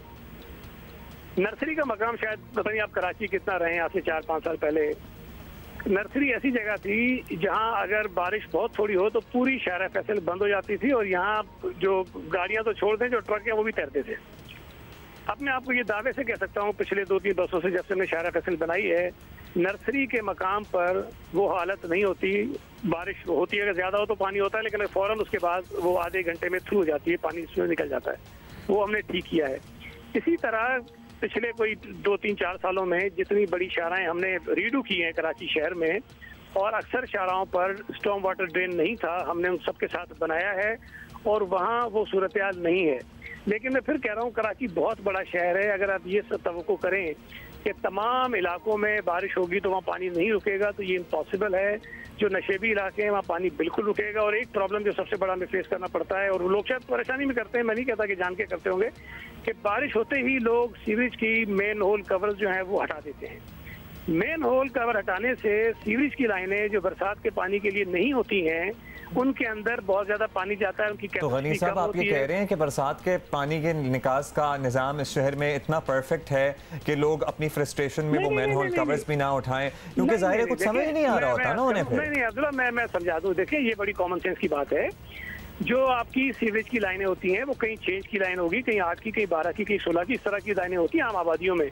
नर्सरी का मकाम शायद पता नहीं आप कराची कितना रहे हैं, आज से 4-5 साल पहले नर्सरी ऐसी जगह थी जहां अगर बारिश बहुत थोड़ी हो तो पूरी शारा फैसल बंद हो जाती थी, और यहाँ जो गाड़ियां तो छोड़ दें, जो ट्रक है वो भी तैरते थे। अब मैं आपको ये दावे से कह सकता हूँ, पिछले 2-3 बरसों से जब से हमने शारा फैसल बनाई है, नर्सरी के मकाम पर वो हालत नहीं होती। बारिश होती है, अगर ज्यादा हो तो पानी होता है, लेकिन फौरन उसके बाद वो आधे घंटे में थ्रू हो जाती है, पानी उसमें निकल जाता है। वो हमने ठीक किया है। इसी तरह पिछले कोई 2-3-4 सालों में जितनी बड़ी शाराएं हमने रीडू की हैं कराची शहर में, और अक्सर शाराओं पर स्टॉर्म वाटर ड्रेन नहीं था, हमने उन सबके साथ बनाया है और वहाँ वो सूरत हाल नहीं है। लेकिन मैं फिर कह रहा हूँ, कराची बहुत बड़ा शहर है। अगर आप ये सब तवक्को करें कि तमाम इलाकों में बारिश होगी तो वहाँ पानी नहीं रुकेगा, तो ये इम्पॉसिबल है। जो नशेबी इलाके हैं वहाँ पानी बिल्कुल रुकेगा। और एक प्रॉब्लम जो सबसे बड़ा हमें फेस करना पड़ता है, और लोग शायद परेशानी में करते हैं, मैं नहीं कहता कि जान के करते होंगे, कि बारिश होते ही लोग सीवरेज की मेन होल कवर जो है वो हटा देते हैं। मेन होल कवर हटाने से सीवरेज की लाइनें जो बरसात के पानी के लिए नहीं होती हैं, उनके अंदर बहुत ज्यादा पानी जाता है, उनकी तो गनी साहब, आप ये कह रहे हैं कि बरसात के पानी के निकास का निजाम इस शहर में इतना परफेक्ट है कि लोग अपनी फ्रस्ट्रेशन में वो मैन होल कवर्स भी ना उठाएं, क्योंकि जाहिर है कुछ समझ नहीं आ रहा होता ना उन्हें। नहीं अब्दुल्ला, मैं समझा दूं। देखिए, ये बड़ी कॉमन सेंस की बात है। जो आपकी सीवरेज की लाइनें होती हैं, वो कहीं 6 की लाइन होगी, कहीं 8 की, कहीं 12 की, कहीं 16 की, इस तरह की लाइनें होती हैं आम आबादियों में।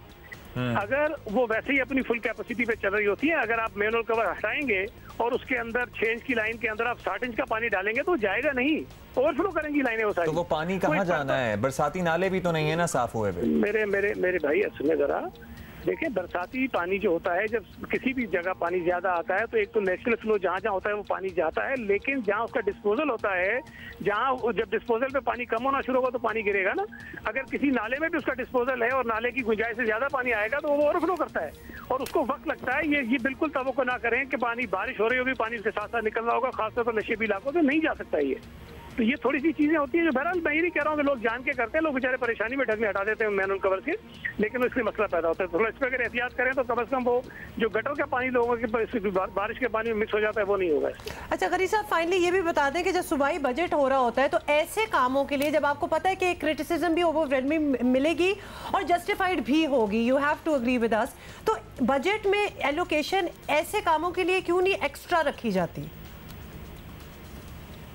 अगर वो वैसे ही अपनी फुल कैपेसिटी पे चल रही होती है, अगर आप मैनुअल कवर हटाएंगे और उसके अंदर 6 इंच की लाइन के अंदर आप 60 इंच का पानी डालेंगे तो जाएगा नहीं, ओवरफ्लो करेंगी लाइनें वो सारी। तो वो पानी कहाँ जाना है? बरसाती नाले भी तो नहीं है ना साफ हुए पे। मेरे भाई सुने जरा, देखिए, बरसाती पानी जो होता है, जब किसी भी जगह पानी ज्यादा आता है तो एक तो नेचुरल फ्लो जहाँ जहाँ होता है वो पानी जाता है, लेकिन जहाँ उसका डिस्पोजल होता है, जहाँ जब डिस्पोजल पे पानी कम होना शुरू होगा तो पानी गिरेगा ना। अगर किसी नाले में भी उसका डिस्पोजल है और नाले की गुंजाइश से ज्यादा पानी आएगा तो वो ओवरफ्लो करता है और उसको वक्त लगता है। ये बिल्कुल तवक्को ना करें कि पानी बारिश हो रही होगी, पानी उसके साथ साथ निकल रहा होगा, खासतौर पर नशेबी इलाकों से नहीं जा सकता ये। तो ये थोड़ी सी चीजें होती हैं जो बहरहाल मैं ये नहीं कह रहा हूँ कि लोग जान के करते हैं, लोग बेचारे परेशानी में ढकने हटा देते हैं मैनुअल कवर के, लेकिन इसलिए मसला पैदा होता है। थोड़ा इस पर अगर एहतियात करें तो कम से कम वो जो गटर का पानी लोगों के बारिश के पानी में मिक्स हो जाता है वो नहीं होगा। अच्छा गनी साहब, फाइनली ये भी बता दें कि जब सूबाई बजट हो रहा होता है तो ऐसे कामों के लिए, जब आपको पता है कि क्रिटिसिज्म भी ओवरवेलमिंग मिलेगी और जस्टिफाइड भी होगी, you have to agree with us, तो बजट में एलोकेशन ऐसे कामों के लिए क्यों नहीं एक्स्ट्रा रखी जाती?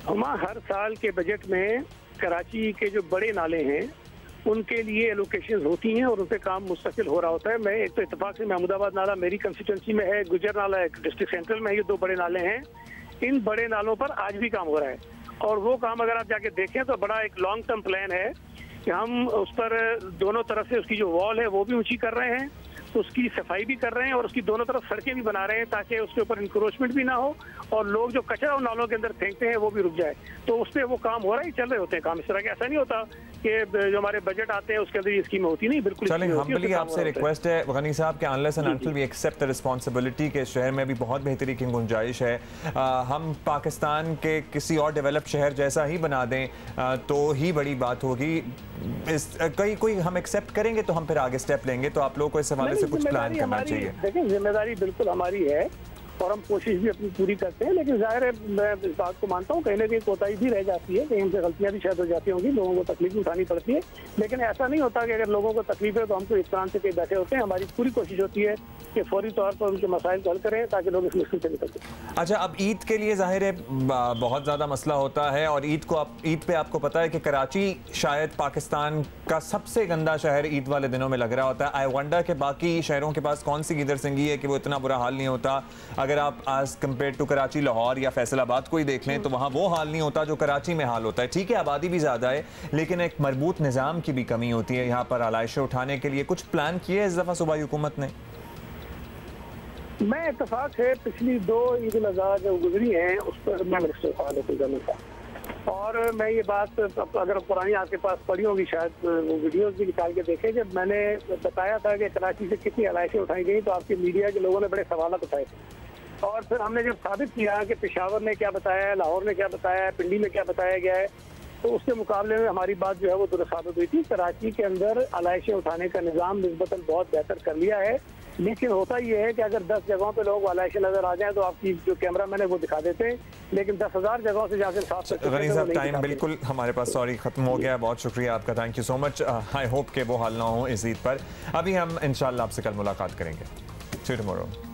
हर साल के बजट में कराची के जो बड़े नाले हैं उनके लिए एलोकेशन होती हैं और उन पर काम मुस्तकिल हो रहा होता है। मैं एक तो इत्तेफाक से महमूदाबाद नाला मेरी कंस्टिट्यूंसी में है, गुजर नाला एक डिस्ट्रिक्ट सेंट्रल में है, ये 2 बड़े नाले हैं। इन बड़े नालों पर आज भी काम हो रहा है और वो काम अगर आप जाके देखें तो बड़ा एक लॉन्ग टर्म प्लान है कि हम उस पर दोनों तरफ से उसकी जो वॉल है वो भी ऊंची कर रहे हैं तो उसकी सफाई भी कर रहे हैं और उसकी दोनों तरफ सड़कें भी बना रहे हैं ताकि उसके ऊपर इंक्रोचमेंट भी ना हो और लोग जो कचरा उन नालों के अंदर फेंकते हैं वो भी रुक जाए। तो उस पर वो काम हो रहा है, चल रहे होते हैं काम। इस तरह के ऐसा नहीं होता कि जो हमारे बजट आते हैं उसके अंदर ये स्कीमें होती नहीं, बिल्कुल। चलें, हम्बली आपसे रिक्वेस्ट है गनी साहब कि unless and until we accept the responsibility के शहर में भी बहुत बेहतरी की गुंजाइश है, हम पाकिस्तान के किसी और डेवलप्ड शहर जैसा ही बना दें तो ही बड़ी बात होगी। कोई हम एक्सेप्ट करेंगे तो हम फिर आगे स्टेप लेंगे। तो आप लोगों को इस हवाले से कुछ प्लान करना चाहिए। देखिए, जिम्मेदारी बिल्कुल हमारी है और हम कोशिश भी अपनी पूरी करते हैं, लेकिन जाहिर है मैं इस बात को मानता हूँ कहीं ना कहीं कोताही भी रह जाती है, कहीं हमसे गलतियाँ भी शायद हो जाती होंगी, लोगों को तकलीफ उठानी पड़ती है। लेकिन ऐसा नहीं होता कि अगर लोगों को तकलीफ है तो हम तो इत्मीनान से कहीं बैठे होते हैं। हमारी पूरी कोशिश होती है कि फौरी तौर पर उनके मसाइल को हल करें ताकि लोग इस मुश्किल से निकल सकें। अच्छा, अब ईद के लिए जाहिर है बहुत ज़्यादा मसला होता है और ईद पे आपको पता है कि कराची शायद पाकिस्तान का सबसे गंदा शहर ईद वाले दिनों में लग रहा होता है। आई वंडर कि बाकी शहरों के पास कौन सी गिदर सिंगी है कि वो इतना बुरा हाल नहीं होता। अगर आप आज कंपेयर टू कराची, लाहौर या फैसलाबाद को ही देख लें तो वहाँ वो हाल नहीं होता जो कराची में हाल होता है। ठीक है, आबादी भी ज़्यादा है लेकिन एक मरबूत निज़ाम की भी कमी होती है। यहाँ पर आलाइशें उठाने के लिए कुछ प्लान किए इस दफ़ा सूबाई हुकूमत ने? मैं इत्तेफाक से पिछली 2 ईद उल अज़हा जो गुजरी हैं उस पर मैं मिनिस्टर था और मैं ये बात अगर पुरानी आपके पास पड़ी होगी शायद वो वीडियोस भी निकाल के देखे, जब मैंने बताया था कि कराची से कितनी आलाइशें उठाई गई तो आपके मीडिया के लोगों ने बड़े सवाल उठाए थे। और फिर हमने जब साबित किया कि पेशावर ने क्या बताया है, लाहौर ने क्या बताया है, पिंडी में क्या बताया गया है, तो उसके मुकाबले में हमारी बात जो है वो दुरुस्त साबित हुई थी। कराची के अंदर आलाइशें उठाने का निज़ाम निस्बतन बहुत बेहतर कर लिया है, लेकिन होता ये है कि अगर 10 जगहों पे लोग आलाइशें नजर आ जाए तो आपकी जो कैमरा मैन है वो दिखा देते हैं, लेकिन 10,000 जगहों से जाकर साफ गनी साहब टाइम बिल्कुल हमारे पास सॉरी खत्म हो गया। बहुत शुक्रिया आपका, thank you so much. I hope के वो हाल ना हो इस ईद पर। अभी हम इंशाल्लाह आपसे कल मुलाकात करेंगे। See you tomorrow.